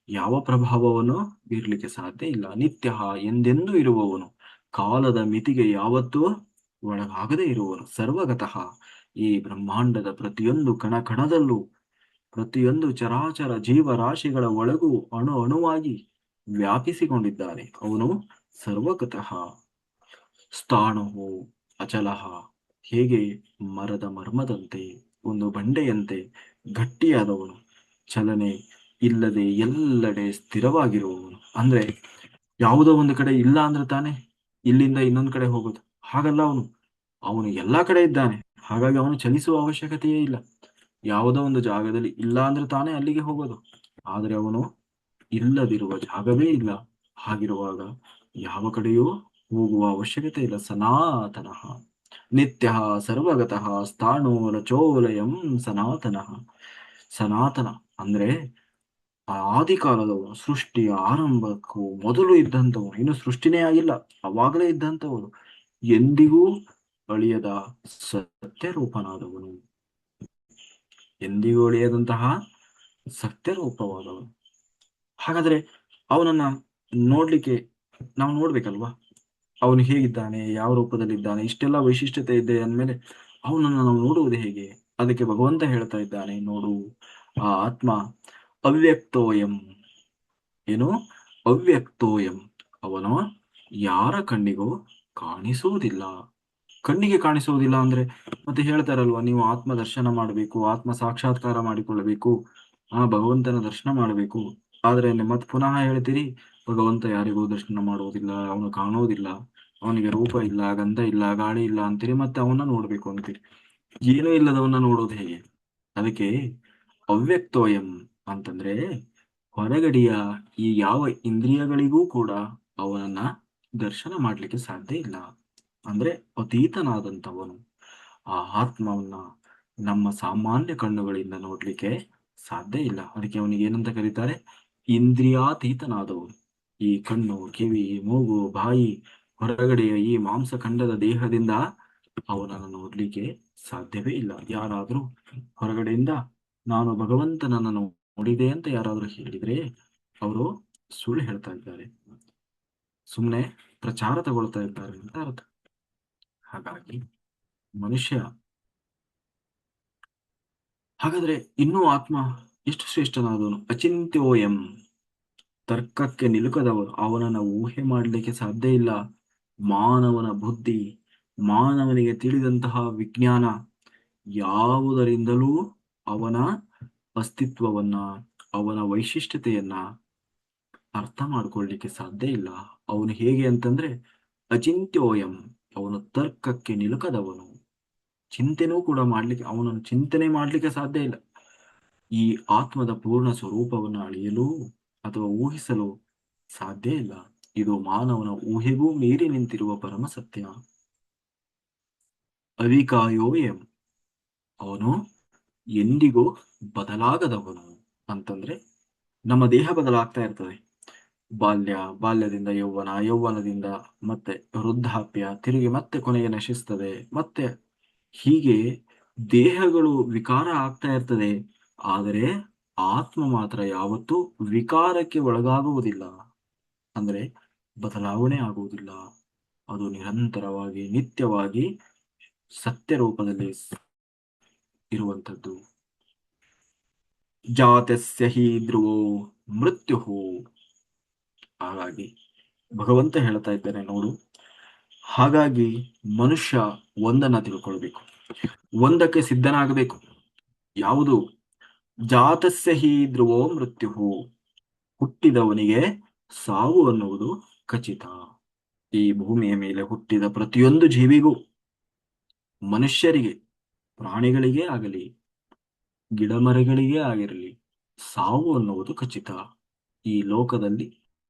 ಯಾವ ಪ್ರಭಾವವನ್ನು ಬೀರ್ಲಿಕ್ಕೆ ಸಾಧ್ಯ ಇಲ್ಲ. ನಿತ್ಯ, ಎಂದೆಂದೂ ಇರುವವನು. ಕಾಲದ ಮಿತಿಗೆ ಯಾವತ್ತೂ ಒಳಗಾಗದೇ ಇರುವನು. ಸರ್ವಗತಃ, ಈ ಬ್ರಹ್ಮಾಂಡದ ಪ್ರತಿಯೊಂದು ಕಣ ಕಣದಲ್ಲೂ, ಪ್ರತಿಯೊಂದು ಚರಾಚರ ಜೀವರಾಶಿಗಳ ಒಳಗೂ ಅಣು ಅಣುವಾಗಿ ವ್ಯಾಪಿಸಿಕೊಂಡಿದ್ದಾನೆ. ಅವನು ಸರ್ವಗತಃ. ಸ್ಥಾಣುವು ಅಚಲಃ, ಹೇಗೆ ಮರದ ಮರ್ಮದಂತೆ, ಒಂದು ಬಂಡೆಯಂತೆ ಗಟ್ಟಿಯಾದವನು, ಚಲನೆ ಇಲ್ಲದೆ ಎಲ್ಲೆಡೆ ಸ್ಥಿರವಾಗಿರುವವನು. ಅಂದ್ರೆ ಯಾವುದೋ ಒಂದು ಕಡೆ ಇಲ್ಲ ಅಂದ್ರೆ ತಾನೇ ಇಲ್ಲಿಂದ ಇನ್ನೊಂದು ಕಡೆ ಹೋಗೋದು. ಹಾಗಲ್ಲ, ಅವನು ಅವನು ಎಲ್ಲಾ ಕಡೆ ಇದ್ದಾನೆ. ಹಾಗಾಗಿ ಅವನು ಚಲಿಸುವ ಅವಶ್ಯಕತೆಯೇ ಇಲ್ಲ. ಯಾವುದೋ ಒಂದು ಜಾಗದಲ್ಲಿ ಇಲ್ಲ ಅಂದ್ರೆ ತಾನೇ ಅಲ್ಲಿಗೆ ಹೋಗೋದು. ಆದರೆ ಅವನು ಇಲ್ಲದಿರುವ ಜಾಗವೇ ಇಲ್ಲ. ಹಾಗಿರುವಾಗ ಯಾವ ಕಡೆಯೂ ಹೋಗುವ ಅವಶ್ಯಕತೆ ಇಲ್ಲ. ಸನಾತನಃ ನಿತ್ಯ ಸರ್ವಗತಃ ಸ್ಥಾಣೋ ರಚೋಲಯಂ ಸನಾತನಃ. ಸನಾತನ ಅಂದ್ರೆ ಆ ಆದಿಕಾಲದವನು, ಸೃಷ್ಟಿಯ ಆರಂಭಕ್ಕೂ ಮೊದಲು ಇದ್ದಂಥವನು, ಇನ್ನು ಸೃಷ್ಟಿನೇ ಆಗಿಲ್ಲ ಅವಾಗಲೇ ಇದ್ದಂಥವನು, ಎಂದಿಗೂ ಅಳಿಯದ ಸತ್ಯರೂಪನಾದವನು, ಎಂದಿಗೂ ಅಳಿಯದಂತಹ ಸತ್ಯರೂಪವಾದವನು. ಹಾಗಾದ್ರೆ ಅವನನ್ನ ನೋಡ್ಲಿಕ್ಕೆ ನಾವು ನೋಡ್ಬೇಕಲ್ವಾ? ಅವನು ಹೇಗಿದ್ದಾನೆ, ಯಾವ ರೂಪದಲ್ಲಿದ್ದಾನೆ, ಇಷ್ಟೆಲ್ಲ ವೈಶಿಷ್ಟ್ಯತೆ ಇದೆ ಅಂದ್ಮೇಲೆ ಅವನನ್ನು ನಾವು ನೋಡುವುದು ಹೇಗೆ? ಅದಕ್ಕೆ ಭಗವಂತ ಹೇಳ್ತಾ ಇದ್ದಾನೆ, ನೋಡು, ಆ ಆತ್ಮ ಅವ್ಯಕ್ತೋಯಂ. ಏನು? ಅವ್ಯಕ್ತೋಯಂ. ಅವನು ಯಾರ ಕಣ್ಣಿಗೂ ಕಾಣಿಸುವುದಿಲ್ಲ. ಕಣ್ಣಿಗೆ ಕಾಣಿಸುವುದಿಲ್ಲ ಅಂದ್ರೆ ಮತ್ತೆ ಹೇಳ್ತಾರಲ್ವಾ, ನೀವು ಆತ್ಮ ದರ್ಶನ ಮಾಡಬೇಕು, ಆತ್ಮ ಸಾಕ್ಷಾತ್ಕಾರ ಮಾಡಿಕೊಳ್ಳಬೇಕು, ಆ ಭಗವಂತನ ದರ್ಶನ ಮಾಡಬೇಕು. ಆದ್ರೆ ಮತ್ತೆ ಪುನಃ ಹೇಳ್ತೀರಿ, ಭಗವಂತ ಯಾರಿಗೂ ದರ್ಶನ ಮಾಡುವುದಿಲ್ಲ, ಅವನು ಕಾಣುವುದಿಲ್ಲ, ಅವನಿಗೆ ರೂಪ ಇಲ್ಲ, ಗಂಧ ಇಲ್ಲ, ಗಾಳಿ ಇಲ್ಲ ಅಂತೀರಿ, ಮತ್ತೆ ಅವನ್ನ ನೋಡ್ಬೇಕು ಅಂತೀರಿ. ಏನೂ ಇಲ್ಲದವನ್ನ ನೋಡೋದು ಹೇಗೆ? ಅದಕ್ಕೆ ಅವ್ಯಕ್ತೋಯಂ ಅಂತಂದ್ರೆ ಹೊರಗಡೆಯ ಈ ಯಾವ ಇಂದ್ರಿಯಗಳಿಗೂ ಕೂಡ ಅವನನ್ನ ದರ್ಶನ ಮಾಡ್ಲಿಕ್ಕೆ ಸಾಧ್ಯ ಇಲ್ಲ. ಅಂದ್ರೆ ಅತೀತನಾದಂಥವನು. ಆ ಆತ್ಮವನ್ನ ನಮ್ಮ ಸಾಮಾನ್ಯ ಕಣ್ಣುಗಳಿಂದ ನೋಡ್ಲಿಕ್ಕೆ ಸಾಧ್ಯ ಇಲ್ಲ. ಅದಕ್ಕೆ ಅವನಿಗೆ ಏನಂತ ಕರೀತಾರೆ? ಇಂದ್ರಿಯಾತೀತನಾದವನು. ಈ ಕಣ್ಣು, ಕಿವಿ, ಮೂಗು, ಬಾಯಿ, ಹೊರಗಡೆಯ ಈ ಮಾಂಸಖಂಡದ ದೇಹದಿಂದ ಅವನನ್ನು ನೋಡ್ಲಿಕ್ಕೆ ಸಾಧ್ಯವೇ ಇಲ್ಲ. ಯಾರಾದ್ರೂ ಹೊರಗಡೆಯಿಂದ ನಾನು ಭಗವಂತನನ್ನು ನೋಡಿದೆ ಅಂತ ಯಾರಾದರೂ ಹೇಳಿದ್ರೆ ಅವರು ಸುಳ್ಳು ಹೇಳ್ತಾ ಇದ್ದಾರೆ, ಸುಮ್ಮನೆ ಪ್ರಚಾರ ತಗೊಳ್ತಾ ಇದ್ದಾರೆ ಅಂತ ಅರ್ಥ. ಹಾಗಾಗಿ ಮನುಷ್ಯ, ಹಾಗಾದ್ರೆ ಇನ್ನೂ ಆತ್ಮ ಎಷ್ಟು ಶ್ರೇಷ್ಠನಾದವನು? ಅಚಿಂತ್ಯೋಯಂ, ತರ್ಕಕ್ಕೆ ನಿಲುಕದವನು, ಅವನನ್ನು ಊಹೆ ಮಾಡಲಿಕ್ಕೆ ಸಾಧ್ಯ ಇಲ್ಲ. ಮಾನವನ ಬುದ್ಧಿ, ಮಾನವನಿಗೆ ತಿಳಿದಂತಹ ವಿಜ್ಞಾನ ಯಾವುದರಿಂದಲೂ ಅವನ ಅಸ್ತಿತ್ವವನ್ನ, ಅವನ ವೈಶಿಷ್ಟ್ಯತೆಯನ್ನ ಅರ್ಥ ಮಾಡ್ಕೊಳ್ಲಿಕ್ಕೆ ಸಾಧ್ಯ ಇಲ್ಲ. ಅವನು ಹೇಗೆ ಅಂತಂದ್ರೆ ಅಚಿಂತ್ಯೋಯಂ, ಅವನು ತರ್ಕಕ್ಕೆ ನಿಲುಕದವನು. ಚಿಂತೆನೂ ಕೂಡ ಮಾಡ್ಲಿಕ್ಕೆ, ಅವನನ್ನು ಚಿಂತನೆ ಮಾಡ್ಲಿಕ್ಕೆ ಸಾಧ್ಯ ಇಲ್ಲ. ಈ ಆತ್ಮದ ಪೂರ್ಣ ಸ್ವರೂಪವನ್ನು ಅಳಿಯಲು ಅಥವಾ ಊಹಿಸಲು ಸಾಧ್ಯ ಇಲ್ಲ. ಇದು ಮಾನವನ ಊಹೆಗೂ ಮೀರಿ ನಿಂತಿರುವ ಪರಮ ಸತ್ಯ. ಅವಿಕಾಯೋ ಎಂ, ಅವನು ಎಂದಿಗೂ ಬದಲಾಗದವನು. ಅಂತಂದ್ರೆ ನಮ್ಮ ದೇಹ ಬದಲಾಗ್ತಾ ಇರ್ತದೆ. ಬಾಲ್ಯದಿಂದ ಯೌವನ, ಯೌವನದಿಂದ ಮತ್ತೆ ವೃದ್ಧಾಪ್ಯ, ತಿರುಗಿ ಮತ್ತೆ ಕೊನೆಗೆ ನಶಿಸ್ತದೆ. ಮತ್ತೆ ಹೀಗೆ ದೇಹಗಳು ವಿಕಾರ ಆಗ್ತಾ ಇರ್ತದೆ. ಆದರೆ ಆತ್ಮ ಮಾತ್ರ ಯಾವತ್ತೂ ವಿಕಾರಕ್ಕೆ ಒಳಗಾಗುವುದಿಲ್ಲ, ಅಂದ್ರೆ ಬದಲಾವಣೆ ಆಗುವುದಿಲ್ಲ. ಅದು ನಿರಂತರವಾಗಿ ನಿತ್ಯವಾಗಿ ಸತ್ಯ ರೂಪದಲ್ಲಿ ಇರುವಂಥದ್ದು. ಜಾತಸ್ಯ ಹಿ ಧ್ರುವೋ ಮೃತ್ಯು. ಹಾಗಾಗಿ ಭಗವಂತ ಹೇಳ್ತಾ ಇದ್ದಾನೆ ನೋಡು, ಹಾಗಾಗಿ ಮನುಷ್ಯ ಒಂದನ್ನ ತಿಳ್ಕೊಳ್ಬೇಕು, ಒಂದಕ್ಕೆ ಸಿದ್ಧನಾಗಬೇಕು. ಯಾವುದು? ಜಾತಸ್ಯ ಹಿ ಧ್ರುವೋ ಮೃತ್ಯು, ಹುಟ್ಟಿದವನಿಗೆ ಸಾವು ಅನ್ನುವುದು ಖಚಿತ. ಈ ಭೂಮಿಯ ಮೇಲೆ ಹುಟ್ಟಿದ ಪ್ರತಿಯೊಂದು ಜೀವಿಗೂ, ಮನುಷ್ಯರಿಗೆ, ಪ್ರಾಣಿಗಳಿಗೇ ಆಗಲಿ, ಗಿಡಮರಗಳಿಗೇ ಆಗಿರಲಿ, ಸಾವು ಅನ್ನುವುದು ಖಚಿತ. ಈ ಲೋಕದಲ್ಲಿ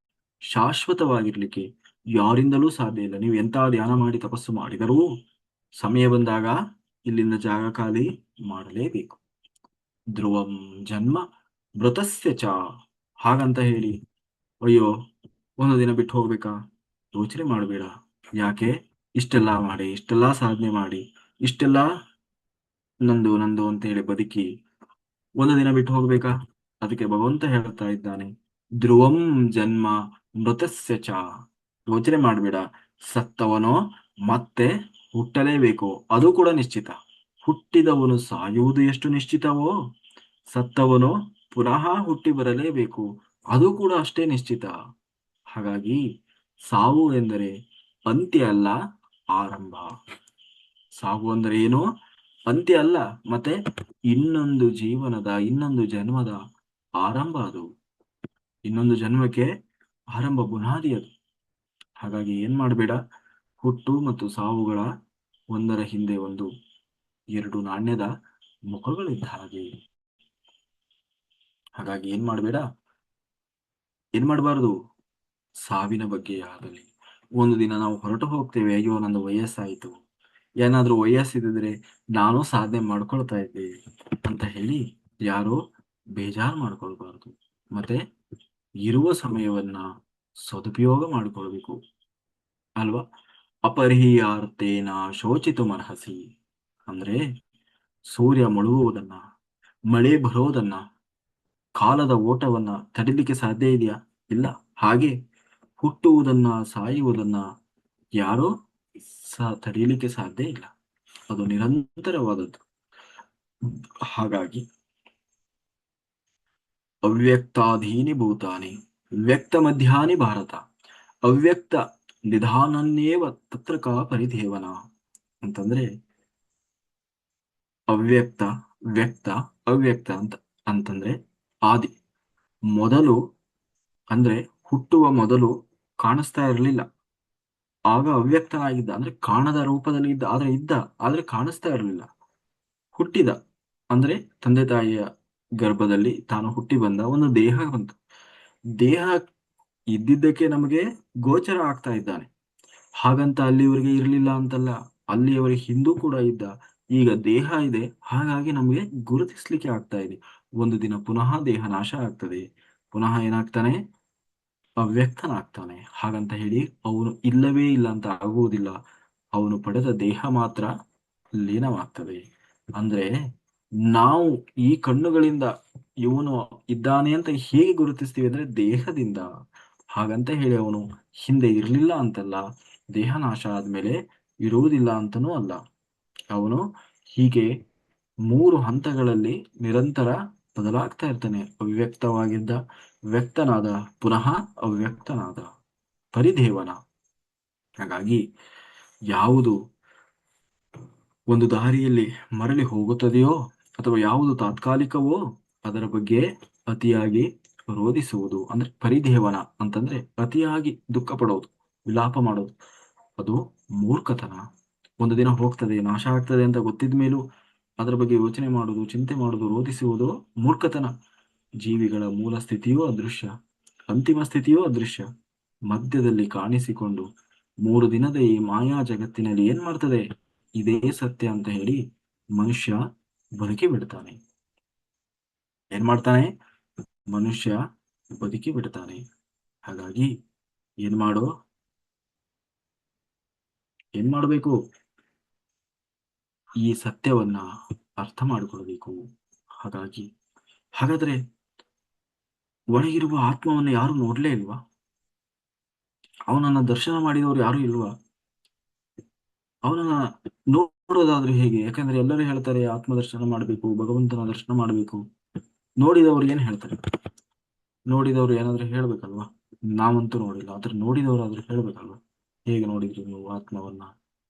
ಶಾಶ್ವತವಾಗಿರ್ಲಿಕ್ಕೆ ಯಾರಿಂದಲೂ ಸಾಧ್ಯ ಇಲ್ಲ. ನೀವು ಎಂತ ಧ್ಯಾನ ಮಾಡಿ ತಪಸ್ಸು ಮಾಡಿದರೂ ಸಮಯ ಬಂದಾಗ ಇಲ್ಲಿಂದ ಜಾಗ ಖಾಲಿ ಮಾಡಲೇಬೇಕು. ಧ್ರುವಂ ಜನ್ಮ ಮೃತಸ್ಯ ಚ, ಹಾಗಂತ ಹೇಳಿ ಅಯ್ಯೋ ಒಂದು ದಿನ ಬಿಟ್ಟು ಹೋಗ್ಬೇಕಾ, ಯೋಚನೆ ಮಾಡಬೇಡ. ಯಾಕೆ? ಇಷ್ಟೆಲ್ಲ ಮಾಡಿ, ಇಷ್ಟೆಲ್ಲ ಸಾಧನೆ ಮಾಡಿ, ಇಷ್ಟೆಲ್ಲ ನಂದು ನಂದು ಅಂತ ಹೇಳಿ ಬದುಕಿ ಒಂದು ದಿನ ಬಿಟ್ಟು ಹೋಗ್ಬೇಕಾ? ಅದಕ್ಕೆ ಭಗವಂತ ಹೇಳ್ತಾ ಇದ್ದಾನೆ, ಧ್ರುವಂ ಜನ್ಮ ಮೃತಸ್ಯ ಚ, ಯೋಚನೆ ಮಾಡಬೇಡ. ಸತ್ತವನೋ ಮತ್ತೆ ಹುಟ್ಟಲೇಬೇಕು, ಅದು ಕೂಡ ನಿಶ್ಚಿತ. ಹುಟ್ಟಿದವನು ಸಾಯುವುದು ಎಷ್ಟು ನಿಶ್ಚಿತವೋ, ಸತ್ತವನು ಪುನಃ ಹುಟ್ಟಿ ಬರಲೇಬೇಕು, ಅದು ಕೂಡ ಅಷ್ಟೇ ನಿಶ್ಚಿತ. ಹಾಗಾಗಿ ಸಾವು ಎಂದರೆ ಅಂತ್ಯ ಅಲ್ಲ, ಆರಂಭ. ಸಾವು ಅಂದರೆ ಏನು? ಅಂತ್ಯ ಅಲ್ಲ, ಮತ್ತೆ ಇನ್ನೊಂದು ಜೀವನದ, ಇನ್ನೊಂದು ಜನ್ಮದ ಆರಂಭ ಅದು. ಇನ್ನೊಂದು ಜನ್ಮಕ್ಕೆ ಆರಂಭ, ಬುನಾದಿ ಅದು. ಹಾಗಾಗಿ ಏನ್ ಮಾಡಬೇಡ, ಹುಟ್ಟು ಮತ್ತು ಸಾವುಗಳ ಒಂದರ ಹಿಂದೆ ಒಂದು, ಎರಡು ನಾಣ್ಯದ ಮುಖಗಳಿದ್ದ ಹಾಗೆ. ಹಾಗಾಗಿ ಏನ್ ಮಾಡಬೇಡ, ಏನ್ ಮಾಡಬಾರದು, ಸಾವಿನ ಬಗ್ಗೆ ಆಗಲಿ. ಒಂದು ದಿನ ನಾವು ಹೊರಟು ಹೋಗ್ತೇವೆ, ಅಯ್ಯೋ ನಂದು ವಯಸ್ಸಾಯಿತು, ಏನಾದ್ರೂ ವಯಸ್ಸಿದ್ರೆ ನಾನು ಸಾಧನೆ ಮಾಡ್ಕೊಳ್ತಾ ಇದ್ದೆ ಅಂತ ಹೇಳಿ ಯಾರು ಬೇಜಾರು ಮಾಡ್ಕೊಳ್ಬಾರ್ದು. ಮತ್ತೆ ಇರುವ ಸಮಯವನ್ನ ಸದುಪಯೋಗ ಮಾಡ್ಕೊಳ್ಬೇಕು ಅಲ್ವಾ? ಅಪರಿಹೀಯಾರ್ತೇನ ಶೋಚಿತು ಮರ್ಹಸಿ, ಅಂದ್ರೆ ಸೂರ್ಯ ಮುಳುಗುವುದನ್ನ, ಮಳೆ ಬರೋದನ್ನ, ಕಾಲದ ಓಟವನ್ನ ತಡಿಲಿಕ್ಕೆ ಸಾಧ್ಯ ಇದೆಯಾ? ಇಲ್ಲ. ಹಾಗೆ ಹುಟ್ಟುವುದನ್ನ, ಸಾಯುವುದನ್ನ ಯಾರೋ ತಡೀಲಿಕ್ಕೆ ಸಾಧ್ಯ ಇಲ್ಲ, ಅದು ನಿರಂತರವಾದದ್ದು. ಹಾಗಾಗಿ ಅವ್ಯಕ್ತಾಧೀನಿ ಭೂತಾನಿ ವ್ಯಕ್ತ ಮಧ್ಯಾನಿ ಭಾರತ, ಅವ್ಯಕ್ತ ನಿಧಾನನ್ನೇವ ತತ್ರ ಕಾ ಪರಿಧೇವನ. ಅಂತಂದ್ರೆ ಅವ್ಯಕ್ತ, ವ್ಯಕ್ತ, ಅವ್ಯಕ್ತ ಅಂತಂದ್ರೆ ಆದಿ, ಮೊದಲು, ಅಂದ್ರೆ ಹುಟ್ಟುವ ಮೊದಲು ಕಾಣಿಸ್ತಾ ಇರಲಿಲ್ಲ, ಆಗ ಅವ್ಯಕ್ತನಾಗಿದ್ದ, ಅಂದ್ರೆ ಕಾಣದ ರೂಪದಲ್ಲಿ ಇದ್ದ, ಆದ್ರೆ ಕಾಣಿಸ್ತಾ ಇರಲಿಲ್ಲ. ಹುಟ್ಟಿದ ಅಂದ್ರೆ ತಂದೆ ತಾಯಿಯ ಗರ್ಭದಲ್ಲಿ ತಾನು ಹುಟ್ಟಿ ಬಂದ, ಒಂದು ದೇಹ ಬಂತು. ದೇಹ ಇದ್ದಿದ್ದಕ್ಕೆ ನಮಗೆ ಗೋಚರ ಆಗ್ತಾ ಇದ್ದಾನೆ. ಹಾಗಂತ ಅಲ್ಲಿವರೆಗೆ ಇರಲಿಲ್ಲ ಅಂತಲ್ಲ, ಅಲ್ಲಿಯವರೆಗೆ ಹಿಂದೂ ಕೂಡ ಇದ್ದ. ಈಗ ದೇಹ ಇದೆ, ಹಾಗಾಗಿ ನಮಗೆ ಗುರುತಿಸ್ಲಿಕ್ಕೆ ಆಗ್ತಾ ಇದೆ. ಒಂದು ದಿನ ಪುನಃ ದೇಹ ನಾಶ ಆಗ್ತದೆ, ಪುನಃ ಏನಾಗ್ತಾನೆ? ಅವ್ಯಕ್ತನಾಗ್ತಾನೆ. ಹಾಗಂತ ಹೇಳಿ ಅವನು ಇಲ್ಲವೇ ಇಲ್ಲ ಅಂತ ಆಗುವುದಿಲ್ಲ, ಅವನು ಪಡೆದ ದೇಹ ಮಾತ್ರ ಲೀನವಾಗ್ತದೆ. ಅಂದ್ರೆ ನಾವು ಈ ಕಣ್ಣುಗಳಿಂದ ಇವನು ಇದ್ದಾನೆ ಅಂತ ಹೇಗೆ ಗುರುತಿಸ್ತೀವಿ ಅಂದ್ರೆ ದೇಹದಿಂದ. ಹಾಗಂತ ಹೇಳಿ ಅವನು ಹಿಂದೆ ಇರ್ಲಿಲ್ಲ ಅಂತಲ್ಲ, ದೇಹ ನಾಶ ಆದ್ಮೇಲೆ ಇರುವುದಿಲ್ಲ ಅಂತನೂ ಅಲ್ಲ. ಅವನು ಹೀಗೆ 3 ಹಂತಗಳಲ್ಲಿ ನಿರಂತರ ಬದಲಾಗ್ತಾ ಇರ್ತಾನೆ. ಅವ್ಯಕ್ತವಾಗಿದ್ದ, ವ್ಯಕ್ತನಾದ, ಪುನಃ ಅವ್ಯಕ್ತನಾದ, ಪರಿದೇವನ. ಹಾಗಾಗಿ ಯಾವುದು ಒಂದು ದಾರಿಯಲ್ಲಿ ಮರಳಿ ಹೋಗುತ್ತದೆಯೋ ಅಥವಾ ಯಾವುದು ತಾತ್ಕಾಲಿಕವೋ ಅದರ ಬಗ್ಗೆ ಅತಿಯಾಗಿ ರೋಧಿಸುವುದು, ಅಂದ್ರೆ ಪರಿದೇವನ ಅಂತಂದ್ರೆ ಅತಿಯಾಗಿ ದುಃಖ ಪಡೋದು, ವಿಲಾಪ ಮಾಡೋದು, ಅದು ಮೂರ್ಖತನ. ಒಂದು ದಿನ ಹೋಗ್ತದೆ, ನಾಶ ಆಗ್ತದೆ ಅಂತ ಗೊತ್ತಿದ ಮೇಲೂ ಅದರ ಬಗ್ಗೆ ಯೋಚನೆ ಮಾಡುವುದು, ಚಿಂತೆ ಮಾಡುವುದು, ರೋಧಿಸುವುದು ಮೂರ್ಖತನ. ಜೀವಿಗಳ ಮೂಲ ಸ್ಥಿತಿಯೂ ಅದೃಶ್ಯ, ಅಂತಿಮ ಸ್ಥಿತಿಯೂ ಅದೃಶ್ಯ. ಮಧ್ಯದಲ್ಲಿ ಕಾಣಿಸಿಕೊಂಡು 3 ದಿನದ ಈ ಮಾಯಾ ಜಗತ್ತಿನಲ್ಲಿ ಏನ್ ಮಾಡ್ತದೆ, ಇದೇ ಸತ್ಯ ಅಂತ ಹೇಳಿ ಮನುಷ್ಯ ಬದುಕಿ ಬಿಡ್ತಾನೆ. ಏನ್ ಮಾಡ್ತಾನೆ? ಮನುಷ್ಯ ಬದುಕಿ ಬಿಡ್ತಾನೆ. ಹಾಗಾಗಿ ಏನ್ ಮಾಡೋ ಏನ್ ಮಾಡಬೇಕು? ಈ ಸತ್ಯವನ್ನ ಅರ್ಥ ಮಾಡಿಕೊಳ್ಬೇಕು. ಹಾಗಾದ್ರೆ ಒಳಗಿರುವ ಆತ್ಮವನ್ನು ಯಾರು ನೋಡ್ಲೇ ಇಲ್ವಾ? ಅವನನ್ನ ದರ್ಶನ ಮಾಡಿದವರು ಯಾರು ಇಲ್ವಾ? ಅವನನ್ನ ನೋಡೋದಾದ್ರೂ ಹೇಗೆ? ಯಾಕಂದ್ರೆ ಎಲ್ಲರೂ ಹೇಳ್ತಾರೆ ಆತ್ಮದರ್ಶನ ಮಾಡಬೇಕು, ಭಗವಂತನ ದರ್ಶನ ಮಾಡಬೇಕು. ನೋಡಿದವರು ಏನ್ ಹೇಳ್ತಾರೆ? ನೋಡಿದವರು ಏನಾದ್ರೂ ಹೇಳ್ಬೇಕಲ್ವಾ? ನಾವಂತೂ ನೋಡಿಲ್ಲ, ಆದ್ರೆ ನೋಡಿದವರಾದ್ರೂ ಹೇಳ್ಬೇಕಲ್ವಾ? ಹೇಗೆ ನೋಡಿದ್ರಿ ನೀವು ಆತ್ಮವನ್ನ?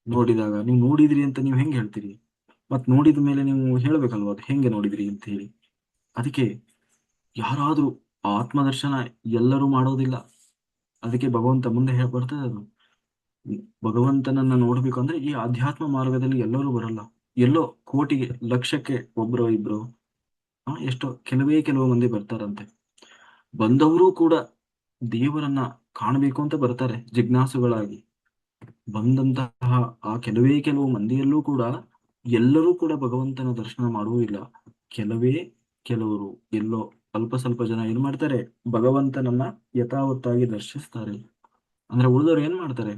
ನೋಡಿದಾಗ ನೀವು ನೋಡಿದ್ರಿ ಅಂತ ನೀವು ಹೆಂಗೆ ಹೇಳ್ತೀರಿ? ಮತ್ ನೋಡಿದ ಮೇಲೆ ನೀವು ಹೇಳ್ಬೇಕಲ್ವಾ ಅದು ಹೆಂಗೆ ನೋಡಿದ್ರಿ ಅಂತ ಹೇಳಿ. ಅದಕ್ಕೆ ಯಾರಾದ್ರೂ ಆ ಆತ್ಮದರ್ಶನ ಎಲ್ಲರೂ ಮಾಡೋದಿಲ್ಲ. ಅದಕ್ಕೆ ಭಗವಂತ ಮುಂದೆ ಬರ್ತದೆ ಅದು. ಭಗವಂತನನ್ನ ನೋಡ್ಬೇಕು ಅಂದ್ರೆ ಈ ಅಧ್ಯಾತ್ಮ ಮಾರ್ಗದಲ್ಲಿ ಎಲ್ಲರೂ ಬರಲ್ಲ. ಎಲ್ಲೋ ಕೋಟಿಗೆ ಲಕ್ಷಕ್ಕೆ ಒಬ್ರೋ ಇಬ್ರೋ, ಎಷ್ಟೋ ಕೆಲವು ಮಂದಿ ಬರ್ತಾರಂತೆ. ಬಂದವರು ಕೂಡ ದೇವರನ್ನ ಕಾಣಬೇಕು ಅಂತ ಬರ್ತಾರೆ ಜಿಜ್ಞಾಸುಗಳಾಗಿ. ಬಂದಂತಹ ಆ ಕೆಲವು ಮಂದಿಯಲ್ಲೂ ಕೂಡ ಎಲ್ಲರೂ ಕೂಡ ಭಗವಂತನ ದರ್ಶನ ಮಾಡುವುದಿಲ್ಲ. ಕೆಲವರು ಎಲ್ಲೋ ಅಲ್ಪ ಸ್ವಲ್ಪ ಜನ ಏನ್ ಮಾಡ್ತಾರೆ, ಭಗವಂತನನ್ನ ಯಥಾವತ್ತಾಗಿ ದರ್ಶಿಸ್ತಾರೆ. ಅಂದ್ರೆ ಉಳಿದವರು ಏನ್ ಮಾಡ್ತಾರೆ?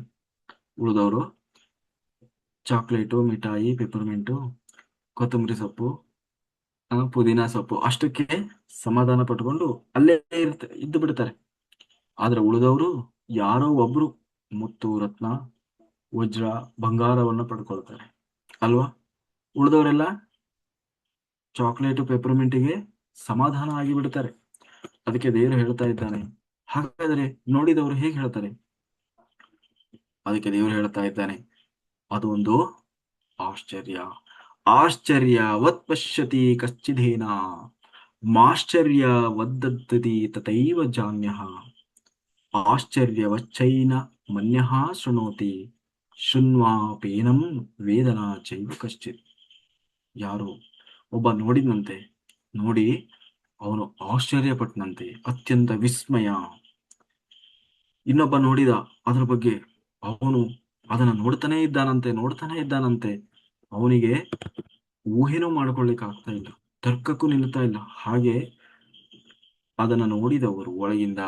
ಉಳಿದವರು ಚಾಕ್ಲೇಟು, ಮಿಠಾಯಿ, ಪೆಪರ್ಮೆಂಟು, ಕೊತ್ತಂಬರಿ ಸೊಪ್ಪು, ಪುದೀನಾ ಸೊಪ್ಪು ಅಷ್ಟಕ್ಕೆ ಸಮಾಧಾನ ಪಟ್ಕೊಂಡು ಅಲ್ಲೇ ಇದ್ದು ಬಿಡ್ತಾರೆ. ಆದ್ರೆ ಉಳಿದವರು ಯಾರೋ ಒಬ್ರು ಮುತ್ತು, ರತ್ನ, ವಜ್ರ, ಬಂಗಾರವನ್ನ ಪಡ್ಕೊಳ್ತಾರೆ ಅಲ್ವಾ? ಉಳಿದವರೆಲ್ಲ ಚಾಕ್ಲೇಟು, ಪೆಪರ್ಮೆಂಟಿಗೆ ಸಮಾಧಾನ ಆಗಿ ಬಿಡ್ತಾರೆ. ಅದಕ್ಕೆ ದೇವರು ಹೇಳ್ತಾ ಇದ್ದಾನೆ. ಹಾಗಾದ್ರೆ ನೋಡಿದವರು ಹೇಗೆ ಹೇಳ್ತಾರೆ? ಅದಕ್ಕೆ ದೇವರು ಹೇಳ್ತಾ ಇದ್ದಾನೆ, ಅದು ಒಂದು ಆಶ್ಚರ್ಯ. ಆಶ್ಚರ್ಯವತ್ ಪಶ್ಯತಿ ಕಶ್ಚಿದೇನ ಮಾಶ್ಚರ್ಯವದ್ದತಿ ತಥೈವ ಜಾನ್ಯಃ ಆಶ್ಚರ್ಯವಚ್ಚೈನ ಮನ್ಯಃ ಶೃಣೋತಿ ಶೃಣ್ವಾಪೇನಂ ವೇದನ ಚೈವ ಕಶ್ಚಿತ್. ಯಾರು ಒಬ್ಬ ನೋಡಿದಂತೆ, ನೋಡಿ ಅವನು ಆಶ್ಚರ್ಯಪಟ್ಟನಂತೆ, ಅತ್ಯಂತ ವಿಸ್ಮಯ. ಇನ್ನೊಬ್ಬ ನೋಡಿದ, ಅದರ ಬಗ್ಗೆ ಅವನು ಅದನ್ನ ನೋಡ್ತಾನೆ ಇದ್ದಾನಂತೆ. ಅವನಿಗೆ ಊಹೆನೂ ಮಾಡ್ಕೊಳ್ಳಿಕ್ ಆಗ್ತಾ ಇಲ್ಲ, ತರ್ಕಕ್ಕೂ ನಿಲ್ತಾ ಇಲ್ಲ. ಹಾಗೆ ಅದನ್ನ ನೋಡಿದವರು ಒಳಗಿಂದ,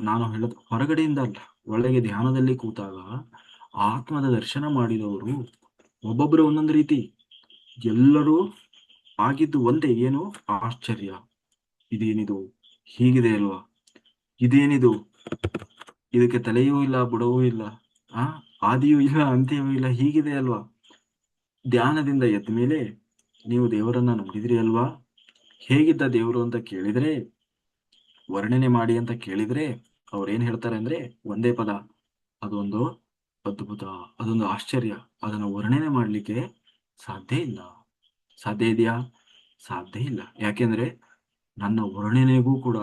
ನಾನು ಹೇಳೋದು ಹೊರಗಡೆಯಿಂದ ಅಲ್ಲ, ಒಳಗೆ ಧ್ಯಾನದಲ್ಲಿ ಕೂತಾಗ ಆತ್ಮದ ದರ್ಶನ ಮಾಡಿದವರು ಒಬ್ಬೊಬ್ರು ಒಂದೊಂದು ರೀತಿ, ಎಲ್ಲರೂ ಆಗಿದ್ದು ಒಂದೇ. ಏನು? ಆಶ್ಚರ್ಯ. ಇದೇನಿದು? ಹೀಗಿದೆ ಅಲ್ವಾ? ಇದೇನಿದು? ಇದಕ್ಕೆ ತಲೆಯೂ ಇಲ್ಲ, ಬುಡವೂ ಇಲ್ಲ, ಆ ಆದಿಯೂ ಇಲ್ಲ, ಅಂತ್ಯವೂ ಇಲ್ಲ, ಹೀಗಿದೆ ಅಲ್ವಾ? ಧ್ಯಾನದಿಂದ ಎದ್ದ ಮೇಲೆ ನೀವು ದೇವರನ್ನ ನೋಡಿದ್ರಿ ಅಲ್ವಾ? ಹೇಗಿದ್ದ ದೇವರು ಅಂತ ಕೇಳಿದ್ರೆ, ವರ್ಣನೆ ಮಾಡಿ ಅಂತ ಕೇಳಿದ್ರೆ ಅವ್ರೇನ್ ಹೇಳ್ತಾರೆ ಅಂದ್ರೆ ಒಂದೇ ಪದ, ಅದೊಂದು ಅದ್ಭುತ, ಅದೊಂದು ಆಶ್ಚರ್ಯ. ಅದನ್ನು ವರ್ಣನೆ ಮಾಡ್ಲಿಕ್ಕೆ ಸಾಧ್ಯ ಇಲ್ಲ. ಸಾಧ್ಯ ಇದೆಯಾ? ಸಾಧ್ಯ ಇಲ್ಲ. ಯಾಕೆಂದ್ರೆ ನನ್ನ ವರ್ಣನೆಗೂ ಕೂಡ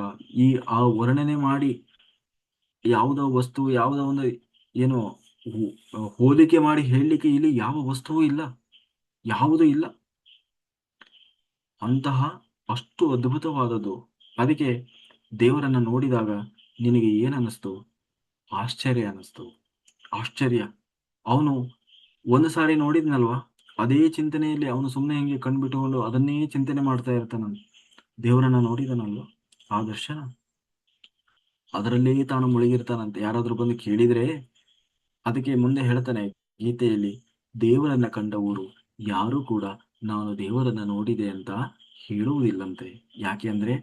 ಆ ವರ್ಣನೆ ಮಾಡಿ ಯಾವುದೋ ವಸ್ತು, ಯಾವುದೋ ಒಂದು ಏನು ಹೋಲಿಕೆ ಮಾಡಿ ಹೇಳಲಿಕ್ಕೆ ಇಲ್ಲಿ ಯಾವ ವಸ್ತುವೂ ಇಲ್ಲ, ಯಾವುದೂ ಇಲ್ಲ. ಅಂತಹ ಅಷ್ಟು ಅದ್ಭುತವಾದದ್ದು. ಅದಕ್ಕೆ ದೇವರನ್ನ ನೋಡಿದಾಗ ನಿನಗೆ ಏನ್ ಅನ್ನಿಸ್ತು? ಆಶ್ಚರ್ಯ ಅನ್ನಿಸ್ತು. ಆಶ್ಚರ್ಯ. ಅವನು ಒಂದು ಸಾರಿ ನೋಡಿದ್ನಲ್ವಾ, ಅದೇ ಚಿಂತನೆಯಲ್ಲಿ ಅವನು ಸುಮ್ಮನೆ ಹಿಂಗೆ ಕಣ್ಬಿಟ್ಟುಕೊಂಡು ಅದನ್ನೇ ಚಿಂತನೆ ಮಾಡ್ತಾ ಇರ್ತಾನ. ದೇವರನ್ನ ನೋಡಿದನಲ್ವ, ಆ ದರ್ಶನ, ಅದರಲ್ಲೇ ತಾನು ಮುಳುಗಿರ್ತಾನಂತೆ. ಯಾರಾದ್ರೂ ಬಂದು ಕೇಳಿದ್ರೆ ಅದಕ್ಕೆ ಮುಂದೆ ಹೇಳ್ತಾನೆ ಗೀತೆಯಲ್ಲಿ, ದೇವರನ್ನ ಕಂಡವರು ಯಾರು ಕೂಡ ನಾನು ದೇವರನ್ನ ನೋಡಿದೆ ಅಂತ ಹೇಳುವುದಿಲ್ಲಂತೆ. ಯಾಕೆ ಅಂದ್ರೆ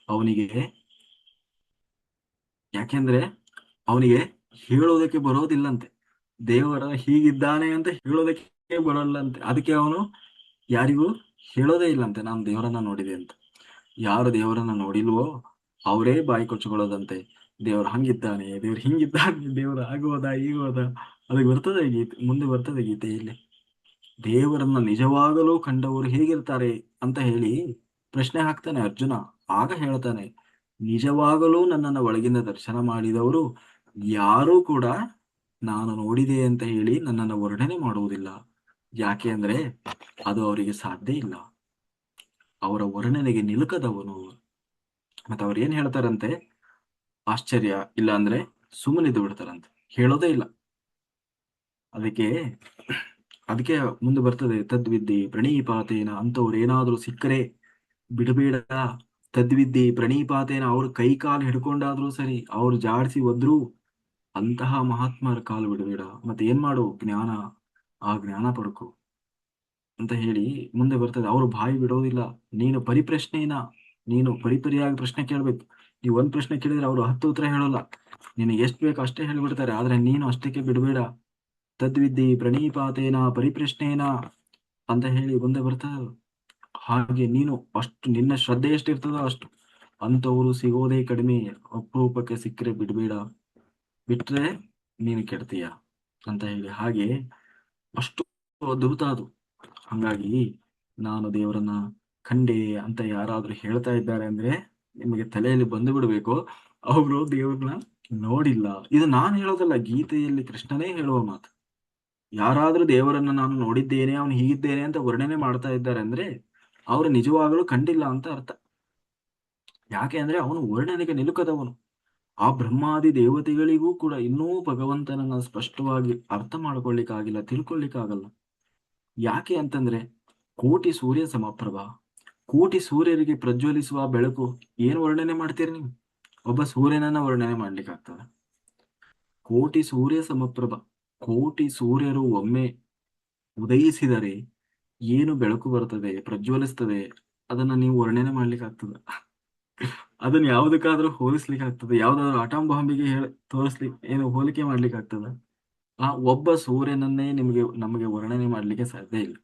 ಅವನಿಗೆ ಯಾಕೆಂದ್ರೆ ಅವನಿಗೆ ಹೇಳೋದಕ್ಕೆ ಬರೋದಿಲ್ಲಂತೆ. ದೇವರ ಹೀಗಿದ್ದಾನೆ ಅಂತ ಹೇಳೋದಕ್ಕೆ ಬರೋಲ್ಲಂತೆ. ಅದಕ್ಕೆ ಅವನು ಯಾರಿಗೂ ಹೇಳೋದೇ ಇಲ್ಲಂತೆ ನಾನು ದೇವರನ್ನ ನೋಡಿದೆ ಅಂತ. ಯಾರು ದೇವರನ್ನ ನೋಡಿಲ್ವೋ ಅವರೇ ಬಾಯಿ ಕೊಚ್ಕೊಳ್ಳೋದಂತೆ. ದೇವರು ಹಂಗಿದ್ದಾನೆ, ದೇವ್ರು ಹಿಂಗಿದ್ದಾನೆ, ದೇವರು ಆಗೋದ ಈಗೋದ. ಅದಕ್ಕೆ ಬರ್ತದೆ ಗೀತೆ, ಮುಂದೆ ಬರ್ತದೆ ಗೀತೆಯಲ್ಲಿ. ದೇವರನ್ನ ನಿಜವಾಗಲೂ ಕಂಡವರು ಹೇಗಿರ್ತಾರೆ ಅಂತ ಹೇಳಿ ಪ್ರಶ್ನೆ ಹಾಕ್ತಾನೆ ಅರ್ಜುನ. ಆಗ ಹೇಳ್ತಾನೆ, ನಿಜವಾಗಲೂ ನನ್ನನ್ನು ಒಳಗಿಂದ ದರ್ಶನ ಮಾಡಿದವರು ಯಾರೂ ಕೂಡ ನಾನು ನೋಡಿದೆ ಅಂತ ಹೇಳಿ ನನ್ನನ್ನು ವರ್ಣನೆ ಮಾಡುವುದಿಲ್ಲ. ಯಾಕೆ ಅಂದ್ರೆ ಅದು ಅವರಿಗೆ ಸಾಧ್ಯ ಇಲ್ಲ. ಅವರ ವರ್ಣನೆಗೆ ನಿಲುಕದವನು. ಮತ್ತೆ ಅವ್ರು ಏನ್ ಹೇಳ್ತಾರಂತೆ, ಆಶ್ಚರ್ಯ ಇಲ್ಲ ಅಂದ್ರೆ ಸುಮ್ಮನಿದ್ದು ಬಿಡ್ತಾರಂತೆ, ಹೇಳೋದೇ ಇಲ್ಲ. ಅದಕ್ಕೆ ಅದಕ್ಕೆ ಮುಂದೆ ಬರ್ತದೆ, ತದ್ವಿದ್ಯೆ ಪ್ರಣೀಪಾತೇನ ಅಂತವ್ರು ಏನಾದ್ರೂ ಸಿಕ್ಕರೆ ಬಿಡಬೇಡ. ತದ್ವಿದ್ಯೆ ಪ್ರಣೀಪಾತೇನ ಅವ್ರ ಕೈ ಕಾಲು ಹಿಡ್ಕೊಂಡಾದ್ರೂ ಸರಿ, ಅವ್ರು ಜಾಡಿಸಿ ಒದ್ರು ಅಂತಹ ಮಹಾತ್ಮರ ಕಾಲು ಬಿಡಬೇಡ. ಮತ್ತೆ ಏನ್ ಮಾಡು, ಜ್ಞಾನ, ಆ ಜ್ಞಾನ ಪಡ್ಕೊ ಅಂತ ಹೇಳಿ ಮುಂದೆ ಬರ್ತದೆ. ಅವರು ಬಾಯಿ ಬಿಡೋದಿಲ್ಲ. ನೀನು ಪರಿಪ್ರಶ್ನೆನ, ನೀನು ಪರಿಪರಿಯಾಗಿ ಪ್ರಶ್ನೆ ಕೇಳ್ಬೇಕು. ನೀವು ಒಂದ್ ಪ್ರಶ್ನೆ ಕೇಳಿದ್ರೆ ಅವರು 10 ಉತ್ತರ ಹೇಳೋಲ್ಲ. ನಿನಗೆ ಎಷ್ಟು ಬೇಕು ಅಷ್ಟೇ ಹೇಳ್ಬಿಡ್ತಾರೆ. ಆದ್ರೆ ನೀನು ಅಷ್ಟಕ್ಕೆ ಬಿಡಬೇಡ. ತದ್ವಿದ್ಯೆ ಪ್ರಣೀಪಾತೇನ ಪರಿಪ್ರಶ್ನೇನ ಅಂತ ಹೇಳಿ ಮುಂದೆ ಬರ್ತದೆ. ಹಾಗೆ ನೀನು ಅಷ್ಟು, ನಿನ್ನ ಶ್ರದ್ಧೆ ಎಷ್ಟಿರ್ತದೋ ಅಷ್ಟು. ಅಂಥವ್ರು ಸಿಗೋದೇ ಕಡಿಮೆ. ಅಪರೂಪಕ್ಕೆ ಸಿಕ್ಕರೆ ಬಿಡಬೇಡ, ಬಿಟ್ರೆ ನೀನು ಕೆಡ್ತೀಯ ಅಂತ ಹೇಳಿ. ಹಾಗೆ ಅಷ್ಟು ಅದ್ಭುತ ಅದು. ಹಂಗಾಗಿ ನಾನು ದೇವರನ್ನ ಕಂಡೆ ಅಂತ ಯಾರಾದ್ರೂ ಹೇಳ್ತಾ ಇದ್ದಾರೆ ಅಂದ್ರೆ ನಿಮಗೆ ತಲೆಯಲ್ಲಿ ಬಂದು ಬಿಡ್ಬೇಕು, ಅವರು ದೇವ್ರನ್ನ ನೋಡಿಲ್ಲ. ಇದು ನಾನು ಹೇಳೋದಲ್ಲ, ಗೀತೆಯಲ್ಲಿ ಕೃಷ್ಣನೇ ಹೇಳುವ ಮಾತು. ಯಾರಾದ್ರೂ ದೇವರನ್ನ ನಾನು ನೋಡಿದ್ದೇನೆ, ಅವನು ಹೀಗಿದ್ದೇನೆ ಅಂತ ವರ್ಣನೆ ಮಾಡ್ತಾ ಇದ್ದಾರೆ ಅಂದ್ರೆ ಅವರು ನಿಜವಾಗಲೂ ಕಂಡಿಲ್ಲ ಅಂತ ಅರ್ಥ. ಯಾಕೆ ಅಂದ್ರೆ ಅವನು ವರ್ಣನೆಗೆ ನಿಲುಕದವನು. ಆ ಬ್ರಹ್ಮಾದಿ ದೇವತೆಗಳಿಗೂ ಕೂಡ ಇನ್ನೂ ಭಗವಂತನನ್ನ ಸ್ಪಷ್ಟವಾಗಿ ಅರ್ಥ ಮಾಡ್ಕೊಳ್ಳಿಕ್ಕಾಗಿಲ್ಲ, ತಿಳ್ಕೊಳ್ಳಿಕ್ಕಾಗಲ್ಲ. ಯಾಕೆ ಅಂತಂದ್ರೆ ಕೋಟಿ ಸೂರ್ಯ ಸಮಪ್ರಭ. ಕೋಟಿ ಸೂರ್ಯರಿಗೆ ಪ್ರಜ್ವಲಿಸುವ ಬೆಳಕು. ಏನು ವರ್ಣನೆ ಮಾಡ್ತೀರಿ ನೀವು? ಒಬ್ಬ ಸೂರ್ಯನನ್ನ ವರ್ಣನೆ ಮಾಡ್ಲಿಕ್ಕೆ ಆಗ್ತದ? ಕೋಟಿ ಸೂರ್ಯ ಸಮಪ್ರಭ. ಕೋಟಿ ಸೂರ್ಯರು ಒಮ್ಮೆ ಉದಯಿಸಿದರೆ ಏನು ಬೆಳಕು ಬರ್ತದೆ, ಪ್ರಜ್ವಲಿಸ್ತದೆ, ಅದನ್ನ ನೀವು ವರ್ಣನೆ ಮಾಡ್ಲಿಕ್ಕೆ ಆಗ್ತದ? ಅದನ್ನ ಯಾವ್ದಕ್ಕಾದ್ರೂ ಹೋಲಿಸ್ಲಿಕ್ಕೆ ಆಗ್ತದೆ? ಯಾವ್ದಾದ್ರು ಆಟಂ ಬಾಂಬಿಗೆ ತೋರಿಸ್ಲಿಕ್ಕೆ, ಏನು ಹೋಲಿಕೆ ಮಾಡ್ಲಿಕ್ಕೆ ಆಗ್ತದ? ಆ ಒಬ್ಬ ಸೂರ್ಯನನ್ನೇ ನಮಗೆ ವರ್ಣನೆ ಮಾಡ್ಲಿಕ್ಕೆ ಸಾಧ್ಯ ಇಲ್ಲ.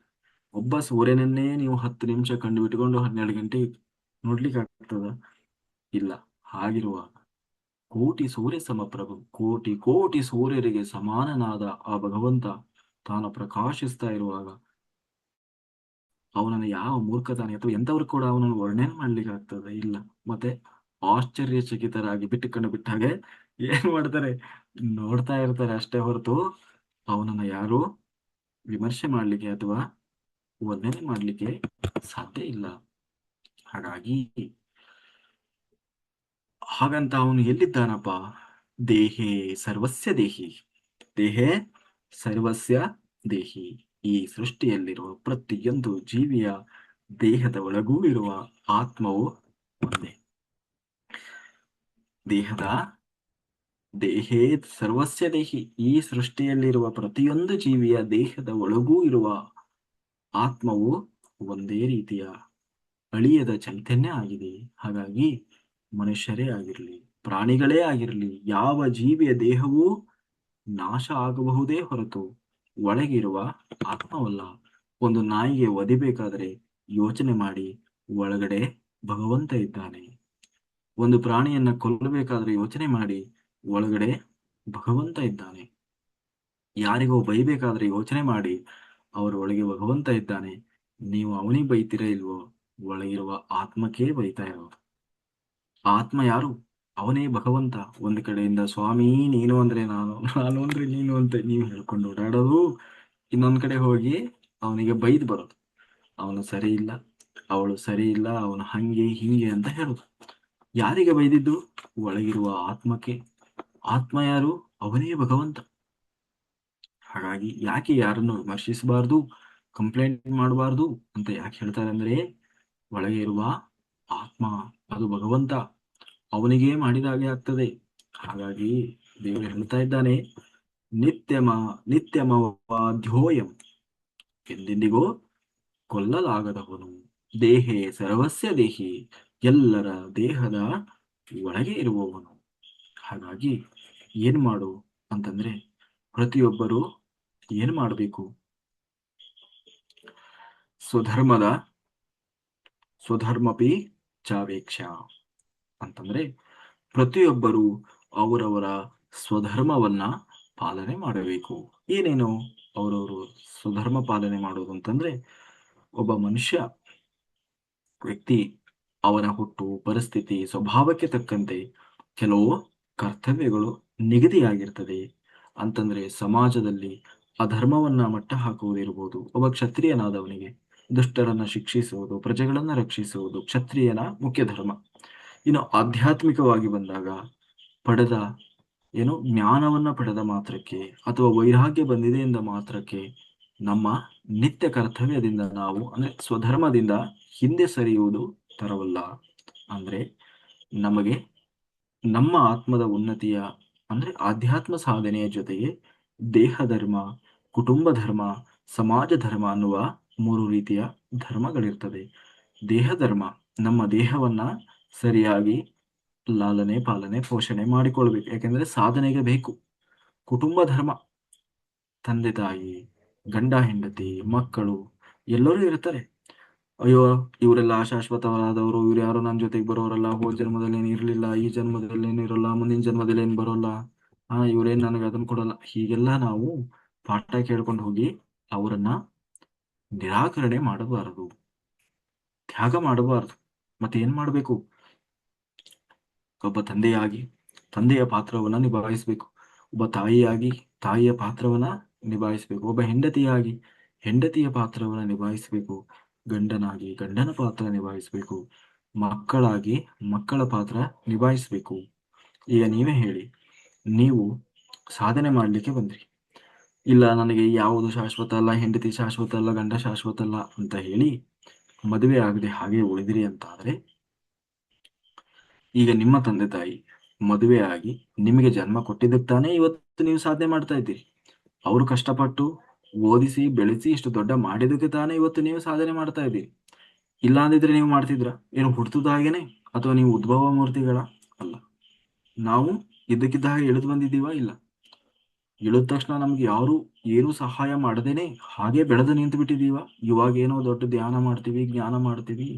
ಒಬ್ಬ ಸೂರ್ಯನನ್ನೇ ನೀವು 10 ನಿಮಿಷ ಕಂಡು ಬಿಟ್ಕೊಂಡು 12 ಗಂಟೆ ನೋಡ್ಲಿಕ್ಕೆ ಆಗ್ತದ? ಇಲ್ಲ. ಹಾಗಿರುವಾಗ ಕೋಟಿ ಸೂರ್ಯ ಸಮಪ್ರಭು, ಕೋಟಿ ಕೋಟಿ ಸೂರ್ಯರಿಗೆ ಸಮಾನನಾದ ಆ ಭಗವಂತ ತಾನು ಪ್ರಕಾಶಿಸ್ತಾ ಇರುವಾಗ ಅವನನ್ನು ಯಾವ ಮೂರ್ಖತಾನೆ ಅಥವಾ ಎಂತವ್ರು ಕೂಡ ಅವನನ್ನು ವರ್ಣನೆ ಮಾಡ್ಲಿಕ್ಕೆ ಆಗ್ತದೆ? ಇಲ್ಲ. ಮತ್ತೆ ಆಶ್ಚರ್ಯಚಕಿತರಾಗಿ ಬಿಟ್ಟುಕೊಂಡು ಬಿಟ್ಟ ಹಾಗೆ ಏನ್ ಮಾಡ್ತಾರೆ, ನೋಡ್ತಾ ಇರ್ತಾರೆ ಅಷ್ಟೇ ಹೊರತು ಅವನನ್ನ ಯಾರು ವಿಮರ್ಶೆ ಮಾಡ್ಲಿಕ್ಕೆ ಅಥವಾ ವರ್ಣನೆ ಮಾಡ್ಲಿಕ್ಕೆ ಸಾಧ್ಯ ಇಲ್ಲ. ಹಾಗಾಗಿ ಹಾಗಂತ ಅವನು ಎಲ್ಲಿದ್ದಾನಪ್ಪ? ದೇಹೇ ಸರ್ವಸ್ಯ ದೇಹಿ. ದೇಹೇ ಸರ್ವಸ್ಯ ದೇಹಿ. ಈ ಸೃಷ್ಟಿಯಲ್ಲಿರುವ ಪ್ರತಿಯೊಂದು ಜೀವಿಯ ದೇಹದ ಒಳಗೂ ಇರುವ ಆತ್ಮವು ಒಂದೇ. ದೇಹದ ದೇಹೇ ಸರ್ವಸ್ಯ ದೇಹಿ. ಈ ಸೃಷ್ಟಿಯಲ್ಲಿರುವ ಪ್ರತಿಯೊಂದು ಜೀವಿಯ ದೇಹದ ಒಳಗೂ ಇರುವ ಆತ್ಮವು ಒಂದೇ ರೀತಿಯ ಅಳಿಯದ ಚೈತನ್ಯ ಆಗಿದೆ. ಹಾಗಾಗಿ ಮನುಷ್ಯರೇ ಆಗಿರಲಿ, ಪ್ರಾಣಿಗಳೇ ಆಗಿರಲಿ, ಯಾವ ಜೀವಿಯ ದೇಹವೂ ನಾಶ ಆಗಬಹುದೇ ಹೊರತು ಒಳಗಿರುವ ಆತ್ಮವಲ್ಲ. ಒಂದು ನಾಯಿಗೆ ಒದಿಬೇಕಾದ್ರೆ ಯೋಚನೆ ಮಾಡಿ, ಒಳಗಡೆ ಭಗವಂತ ಇದ್ದಾನೆ. ಒಂದು ಪ್ರಾಣಿಯನ್ನ ಕೊಲ್ಲಬೇಕಾದ್ರೆ ಯೋಚನೆ ಮಾಡಿ, ಒಳಗಡೆ ಭಗವಂತ ಇದ್ದಾನೆ. ಯಾರಿಗೋ ಬೈಬೇಕಾದ್ರೆ ಯೋಚನೆ ಮಾಡಿ, ಅವರ ಒಳಗೆ ಭಗವಂತ ಇದ್ದಾನೆ. ನೀವು ಅವನಿಗೆ ಬೈತೀರ ಇಲ್ವೋ, ಒಳಗಿರುವ ಆತ್ಮಕ್ಕೆ ಬೈತಾ ಇರೋದು. ಆತ್ಮ ಯಾರು? ಅವನೇ ಭಗವಂತ. ಒಂದು ಕಡೆಯಿಂದ ಸ್ವಾಮಿ ನೀನು ಅಂದ್ರೆ ನಾನು, ನಾನು ಅಂದ್ರೆ ನೀನು ಅಂತ ನೀವು ಹೇಳ್ಕೊಂಡು ಓಡಾಡೋದು, ಇನ್ನೊಂದ್ ಕಡೆ ಹೋಗಿ ಅವನಿಗೆ ಬೈದ್ ಬರೋದು. ಅವನು ಸರಿ ಇಲ್ಲ, ಅವಳು ಸರಿ ಇಲ್ಲ, ಅವನು ಹಂಗೆ ಹಿಂಗೆ ಅಂತ ಹೇಳೋದು. ಯಾರಿಗೆ ಬೈದಿದ್ದು? ಒಳಗಿರುವ ಆತ್ಮಕ್ಕೆ. ಆತ್ಮ ಯಾರು? ಅವನೇ ಭಗವಂತ. ಹಾಗಾಗಿ ಯಾಕೆ ಯಾರನ್ನು ವಿಮರ್ಶಿಸಬಾರ್ದು, ಕಂಪ್ಲೇಂಟ್ ಮಾಡಬಾರ್ದು ಅಂತ ಯಾಕೆ ಹೇಳ್ತಾರೆ ಅಂದ್ರೆ, ಒಳಗೆ ಇರುವ ಆತ್ಮ ಅದು ಭಗವಂತ, ಅವನಿಗೆ ಮಾಡಿದಾಗೆ ಆಗ್ತದೆ. ಹಾಗಾಗಿ ದೇವರು ಹೇಳ್ತಾ ಇದ್ದಾನೆ, ನಿತ್ಯಮ ನಿತ್ಯಮವಾಧ್ಯೋಯಂ. ಎಂದೆಂದಿಗೂ ಕೊಲ್ಲಲಾಗದವನು. ದೇಹೇ ಸರ್ವಸ್ಯ ದೇಹಿ, ಎಲ್ಲರ ದೇಹದ ಒಳಗೆ ಇರುವವನು. ಹಾಗಾಗಿ ಏನ್ ಮಾಡು ಅಂತಂದ್ರೆ, ಪ್ರತಿಯೊಬ್ಬರು ಏನ್ ಮಾಡಬೇಕು? ಸ್ವಧರ್ಮದ ಸ್ವಧರ್ಮಪಿ ಚಾವೇಕ್ಷ ಅಂತಂದ್ರೆ, ಪ್ರತಿಯೊಬ್ಬರು ಅವರವರ ಸ್ವಧರ್ಮವನ್ನ ಪಾಲನೆ ಮಾಡಬೇಕು. ಏನೇನು ಅವರವರು ಸ್ವಧರ್ಮ ಪಾಲನೆ ಮಾಡೋದು ಅಂತಂದ್ರೆ, ಒಬ್ಬ ಮನುಷ್ಯ ವ್ಯಕ್ತಿ ಅವನ ಹುಟ್ಟು, ಪರಿಸ್ಥಿತಿ, ಸ್ವಭಾವಕ್ಕೆ ತಕ್ಕಂತೆ ಕೆಲವು ಕರ್ತವ್ಯಗಳು ನಿಗದಿಯಾಗಿರ್ತದೆ. ಅಂತಂದ್ರೆ ಸಮಾಜದಲ್ಲಿ ಅಧರ್ಮವನ್ನ ಮಟ್ಟ ಹಾಕುವುದಿರ್ಬೋದು. ಒಬ್ಬ ಕ್ಷತ್ರಿಯನಾದವನಿಗೆ ದುಷ್ಟರನ್ನ ಶಿಕ್ಷಿಸುವುದು, ಪ್ರಜೆಗಳನ್ನ ರಕ್ಷಿಸುವುದು ಕ್ಷತ್ರಿಯನ ಮುಖ್ಯ ಧರ್ಮ. ಇನ್ನು ಆಧ್ಯಾತ್ಮಿಕವಾಗಿ ಬಂದಾಗ, ಪಡೆದ ಜ್ಞಾನವನ್ನ ಪಡೆದ ಮಾತ್ರಕ್ಕೆ ಅಥವಾ ವೈರಾಗ್ಯ ಬಂದಿದೆ ಎಂದ ಮಾತ್ರಕ್ಕೆ ನಮ್ಮ ನಿತ್ಯ ಕರ್ತವ್ಯದಿಂದ ನಾವು ಅಂದ್ರೆ ಸ್ವಧರ್ಮದಿಂದ ಹಿಂದೆ ಸರಿಯುವುದು ತರವಲ್ಲ. ಅಂದ್ರೆ ನಮಗೆ ನಮ್ಮ ಆತ್ಮದ ಉನ್ನತಿಯ ಅಂದ್ರೆ ಆಧ್ಯಾತ್ಮ ಸಾಧನೆಯ ಜೊತೆಗೆ ದೇಹ ಧರ್ಮ, ಕುಟುಂಬ ಧರ್ಮ, ಸಮಾಜ ಧರ್ಮ ಅನ್ನುವ 3 ರೀತಿಯ ಧರ್ಮಗಳಿರ್ತದೆ. ದೇಹ ಧರ್ಮ, ನಮ್ಮ ದೇಹವನ್ನ ಸರಿಯಾಗಿ ಲಾಲನೆ ಪಾಲನೆ ಪೋಷಣೆ ಮಾಡಿಕೊಳ್ಬೇಕು, ಯಾಕೆಂದ್ರೆ ಸಾಧನೆಗೆ ಬೇಕು. ಕುಟುಂಬ ಧರ್ಮ, ತಂದೆ ತಾಯಿ, ಗಂಡ ಹೆಂಡತಿ, ಮಕ್ಕಳು ಎಲ್ಲರೂ ಇರ್ತಾರೆ. ಅಯ್ಯೋ, ಇವರೆಲ್ಲ ಶಾಶ್ವತವಾದವರು, ಇವ್ರು ಯಾರು ನನ್ನ ಜೊತೆಗೆ ಬರೋರಲ್ಲ, ಹೋದ ಜನ್ಮದಲ್ಲಿ ಏನು ಇರ್ಲಿಲ್ಲ, ಈ ಜನ್ಮದಲ್ಲಿ ಏನು ಇರೋಲ್ಲ, ಮುಂದಿನ ಜನ್ಮದಲ್ಲಿ ಏನು ಬರೋಲ್ಲ, ಇವ್ರೇನ್ ನನಗೆ ಅದನ್ನ ಕೊಡಲ್ಲ, ಹೀಗೆಲ್ಲ ನಾವು ಪಾಠ ಕೇಳ್ಕೊಂಡು ಹೋಗಿ ಅವರನ್ನ ನಿರಾಕರಣೆ ಮಾಡಬಾರದು, ತ್ಯಾಗ ಮಾಡಬಾರದು. ಮತ್ತೆ ಏನ್ ಮಾಡಬೇಕು? ಒಬ್ಬ ತಂದೆಯಾಗಿ ತಂದೆಯ ಪಾತ್ರವನ್ನ ನಿಭಾಯಿಸಬೇಕು. ಒಬ್ಬ ತಾಯಿಯಾಗಿ ತಾಯಿಯ ಪಾತ್ರವನ್ನ ನಿಭಾಯಿಸಬೇಕು. ಒಬ್ಬ ಹೆಂಡತಿಯಾಗಿ ಹೆಂಡತಿಯ ಪಾತ್ರವನ್ನ ನಿಭಾಯಿಸಬೇಕು. ಗಂಡನಾಗಿ ಗಂಡನ ಪಾತ್ರ ನಿಭಾಯಿಸಬೇಕು. ಮಕ್ಕಳಾಗಿ ಮಕ್ಕಳ ಪಾತ್ರ ನಿಭಾಯಿಸಬೇಕು. ಈಗ ನೀವೇ ಹೇಳಿ, ನೀವು ಸಾಧನೆ ಮಾಡ್ಲಿಕ್ಕೆ ಬಂದ್ರಿ, ಇಲ್ಲ ನನಗೆ ಯಾವುದು ಶಾಶ್ವತ ಅಲ್ಲ, ಹೆಂಡತಿ ಶಾಶ್ವತ ಅಲ್ಲ, ಗಂಡ ಶಾಶ್ವತ ಅಲ್ಲ ಅಂತ ಹೇಳಿ ಮದುವೆ ಆಗದೆ ಹಾಗೆ ಉಳಿದಿರಿ ಅಂತಾದ್ರೆ, ಈಗ ನಿಮ್ಮ ತಂದೆ ತಾಯಿ ಮದುವೆ ಆಗಿ ನಿಮಗೆ ಜನ್ಮ ಕೊಟ್ಟಿದ್ದಕ್ಕೆ ತಾನೇ ಇವತ್ತು ನೀವು ಸಾಧನೆ ಮಾಡ್ತಾ ಇದ್ದೀರಿ. ಅವರು ಕಷ್ಟಪಟ್ಟು ಓದಿಸಿ ಬೆಳೆಸಿ ಇಷ್ಟು ದೊಡ್ಡ ಮಾಡಿದಕ್ಕೆ ತಾನೇ ಇವತ್ತು ನೀವು ಸಾಧನೆ ಮಾಡ್ತಾ ಇದ್ದೀರಿ. ಇಲ್ಲ ಅಂದಿದ್ರೆ ನೀವು ಮಾಡ್ತಿದ್ರ? ಏನು ಹುಟ್ಟುದ ಹಾಗೇನೆ, ಅಥವಾ ನೀವು ಉದ್ಭವ ಮೂರ್ತಿಗಳ? ಅಲ್ಲ. ನಾವು ಇದ್ದಕ್ಕಿದ್ದ ಹಾಗೆ ಇಳಿದು ಬಂದಿದ್ದೀವಾ? ಇಲ್ಲ. ಇಳಿದ ತಕ್ಷಣ ನಮ್ಗೆ ಯಾರು ಏನು ಸಹಾಯ ಮಾಡದೇನೆ ಹಾಗೆ ಬೆಳೆದು ನಿಂತು ಬಿಟ್ಟಿದೀವ. ಇವಾಗ ಏನೋ ದೊಡ್ಡ ಧ್ಯಾನ ಮಾಡ್ತೀವಿ, ಜ್ಞಾನ ಮಾಡ್ತೀವಿ,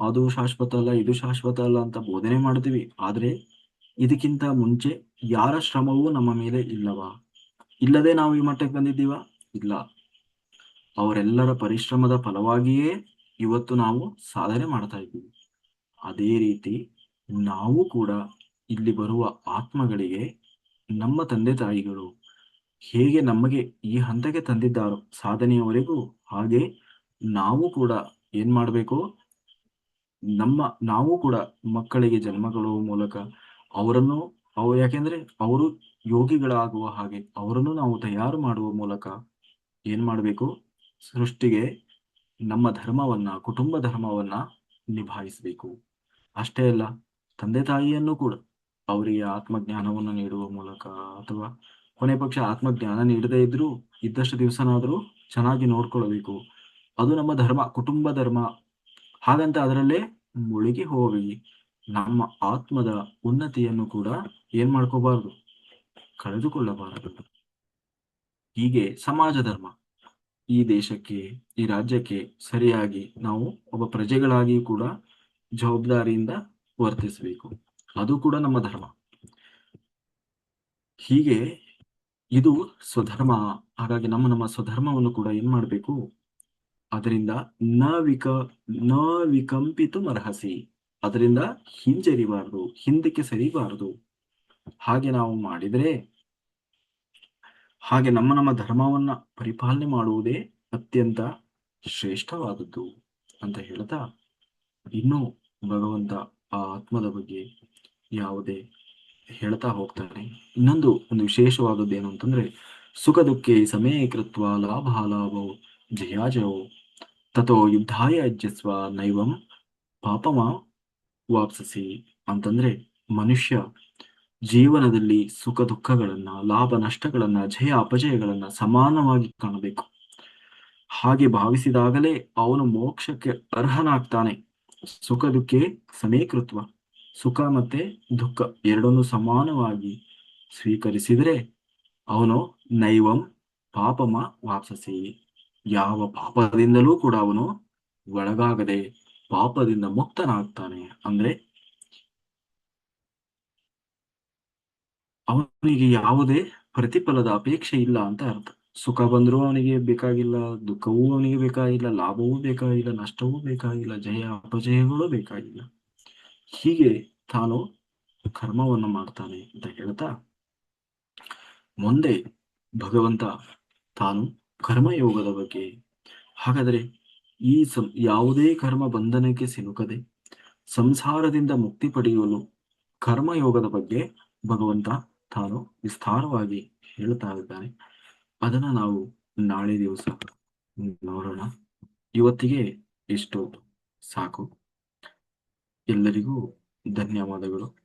ಅದು ಶಾಶ್ವತ ಅಲ್ಲ, ಇದು ಶಾಶ್ವತ ಅಲ್ಲ ಅಂತ ಬೋಧನೆ ಮಾಡ್ತೀವಿ. ಆದ್ರೆ ಇದಕ್ಕಿಂತ ಮುಂಚೆ ಯಾರ ಶ್ರಮವೂ ನಮ್ಮ ಮೇಲೆ ಇಲ್ಲವಾ? ಇಲ್ಲದೆ ನಾವು ಈ ಮಟ್ಟಕ್ಕೆ ಬಂದಿದ್ದೀವ? ಇಲ್ಲ. ಅವರೆಲ್ಲರ ಪರಿಶ್ರಮದ ಫಲವಾಗಿಯೇ ಇವತ್ತು ನಾವು ಸಾಧನೆ ಮಾಡ್ತಾ ಇದ್ದೀವಿ. ಅದೇ ರೀತಿ ನಾವು ಕೂಡ ಇಲ್ಲಿ ಬರುವ ಆತ್ಮಗಳಿಗೆ ನಮ್ಮ ತಂದೆ ತಾಯಿಗಳು ಹೇಗೆ ನಮಗೆ ಈ ಹಂತಕ್ಕೆ ತಂದಿದ್ದಾರೋ ಸಾಧನೆಯವರೆಗೂ, ಹಾಗೆ ನಾವು ಕೂಡ ಏನ್ ಮಾಡಬೇಕು? ನಾವು ಕೂಡ ಮಕ್ಕಳಿಗೆ ಜನ್ಮಗಳು ಮೂಲಕ ಅವರನ್ನು ಯಾಕೆಂದ್ರೆ ಅವರು ಯೋಗಿಗಳಾಗುವ ಹಾಗೆ ಅವರನ್ನು ನಾವು ತಯಾರು ಮಾಡುವ ಮೂಲಕ ಏನ್ ಮಾಡಬೇಕು? ಸೃಷ್ಟಿಗೆ ನಮ್ಮ ಧರ್ಮವನ್ನ, ಕುಟುಂಬ ಧರ್ಮವನ್ನ ನಿಭಾಯಿಸಬೇಕು. ಅಷ್ಟೇ ಅಲ್ಲ, ತಂದೆ ತಾಯಿಯನ್ನು ಕೂಡ ಅವರಿಗೆ ಆತ್ಮಜ್ಞಾನವನ್ನು ನೀಡುವ ಮೂಲಕ, ಅಥವಾ ಕೊನೆ ಪಕ್ಷ ಆತ್ಮಜ್ಞಾನ ನೀಡದೇ ಇದ್ರೂ ಇದ್ದಷ್ಟು ದಿವಸನಾದರೂ ಚೆನ್ನಾಗಿ ನೋಡ್ಕೊಳ್ಬೇಕು. ಅದು ನಮ್ಮ ಧರ್ಮ, ಕುಟುಂಬ ಧರ್ಮ. ಹಾಗಂತ ಅದರಲ್ಲೇ ಮುಳುಗಿ ಹೋಗಿ ನಮ್ಮ ಆತ್ಮದ ಉನ್ನತಿಯನ್ನು ಕೂಡ ಏನ್ ಮಾಡ್ಕೋಬಾರದು? ಕಳೆದುಕೊಳ್ಳಬಾರದು. ಹೀಗೆ ಸಮಾಜ ಧರ್ಮ, ಈ ದೇಶಕ್ಕೆ, ಈ ರಾಜ್ಯಕ್ಕೆ ಸರಿಯಾಗಿ ನಾವು ಒಬ್ಬ ಪ್ರಜೆಗಳಾಗಿ ಕೂಡ ಜವಾಬ್ದಾರಿಯಿಂದ ವರ್ತಿಸಬೇಕು. ಅದು ಕೂಡ ನಮ್ಮ ಧರ್ಮ. ಹೀಗೆ ಇದು ಸ್ವಧರ್ಮ. ಹಾಗಾಗಿ ನಮ್ಮ ಸ್ವಧರ್ಮವನ್ನು ಕೂಡ ಏನ್ ಮಾಡಬೇಕು? ಅದರಿಂದ ನ ವಿಕಂಪಿತು ಮರ್ಹಸಿ, ಅದರಿಂದ ಹಿಂಜರಿಬಾರದು, ಹಿಂದಕ್ಕೆ ಸರಿಬಾರದು. ಹಾಗೆ ನಾವು ಮಾಡಿದರೆ, ಹಾಗೆ ನಮ್ಮ ಧರ್ಮವನ್ನ ಪರಿಪಾಲನೆ ಮಾಡುವುದೇ ಅತ್ಯಂತ ಶ್ರೇಷ್ಠವಾದದ್ದು ಅಂತ ಹೇಳ್ತಾ, ಇನ್ನೂ ಭಗವಂತ ಆ ಆತ್ಮದ ಬಗ್ಗೆ ಯಾವುದೇ ಹೇಳ್ತಾ ಹೋಗ್ತಾನೆ. ಒಂದು ವಿಶೇಷವಾದದ್ದು ಏನು ಅಂತಂದ್ರೆ, ಸುಖ ದುಃಖೇ ಸಮೇ ಕೃತ್ವ ಲಾಭಾಲಾಭೋ ಜಯಾಜಯೋ ತಥೋ ಯುದ್ಧಾಯ ಅಜ್ಜಸ್ವ ನೈವಂ ಪಾಪಮ ವಾಪ್ಸಸಿ ಅಂತಂದ್ರೆ, ಮನುಷ್ಯ ಜೀವನದಲ್ಲಿ ಸುಖ ದುಃಖಗಳನ್ನ, ಲಾಭ ನಷ್ಟಗಳನ್ನ, ಜಯ ಅಪಜಯಗಳನ್ನ ಸಮಾನವಾಗಿ ಕಾಣಬೇಕು. ಹಾಗೆ ಭಾವಿಸಿದಾಗಲೇ ಅವನು ಮೋಕ್ಷಕ್ಕೆ ಅರ್ಹನಾಗ್ತಾನೆ. ಸುಖ ದುಃಖೇ ಸಮೀಕೃತ್ವ. ಸುಖ ಮತ್ತೆ ದುಃಖ ಎರಡನ್ನೂ ಸಮಾನವಾಗಿ ಸ್ವೀಕರಿಸಿದರೆ ಅವನು ನೈವಂ ಪಾಪಮ ವಾಪ್ಸಸಿ. ಯಾವ ಪಾಪದಿಂದಲೂ ಕೂಡ ಅವನು ಒಳಗಾಗದೆ ಪಾಪದಿಂದ ಮುಕ್ತನಾಗ್ತಾನೆ. ಅಂದ್ರೆ ಅವನಿಗೆ ಯಾವುದೇ ಪ್ರತಿಫಲದ ಅಪೇಕ್ಷೆ ಇಲ್ಲ ಅಂತ ಅರ್ಥ. ಸುಖ ಬಂದರೂ ಅವನಿಗೆ ಬೇಕಾಗಿಲ್ಲ, ದುಃಖವೂ ಅವನಿಗೆ ಬೇಕಾಗಿಲ್ಲ, ಲಾಭವೂ ಬೇಕಾಗಿಲ್ಲ, ನಷ್ಟವೂ ಬೇಕಾಗಿಲ್ಲ, ಜಯ ಅಪಜಯಗಳು ಬೇಕಾಗಿಲ್ಲ. ಹೀಗೆ ತಾನು ಕರ್ಮವನ್ನು ಮಾಡ್ತಾನೆ ಅಂತ ಹೇಳ್ತಾ ಮುಂದೆ ಭಗವಂತ ತಾನು ಕರ್ಮಯೋಗದ ಬಗ್ಗೆ, ಹಾಗಾದರೆ ಈ ಯಾವುದೇ ಕರ್ಮ ಬಂಧನಕ್ಕೆ ಸಿಲುಕದೆ ಸಂಸಾರದಿಂದ ಮುಕ್ತಿ ಪಡೆಯಲು ಕರ್ಮಯೋಗದ ಬಗ್ಗೆ ಭಗವಂತ ತಾನು ವಿಸ್ತಾರವಾಗಿ ಹೇಳ್ತಾ ಇದ್ದಾನೆ. ಅದನ್ನ ನಾವು ನಾಳೆ ದಿವಸ ನೋಡೋಣ. ಇವತ್ತಿಗೆ ಇಷ್ಟು ಸಾಕು. ಎಲ್ಲರಿಗೂ ಧನ್ಯವಾದಗಳು.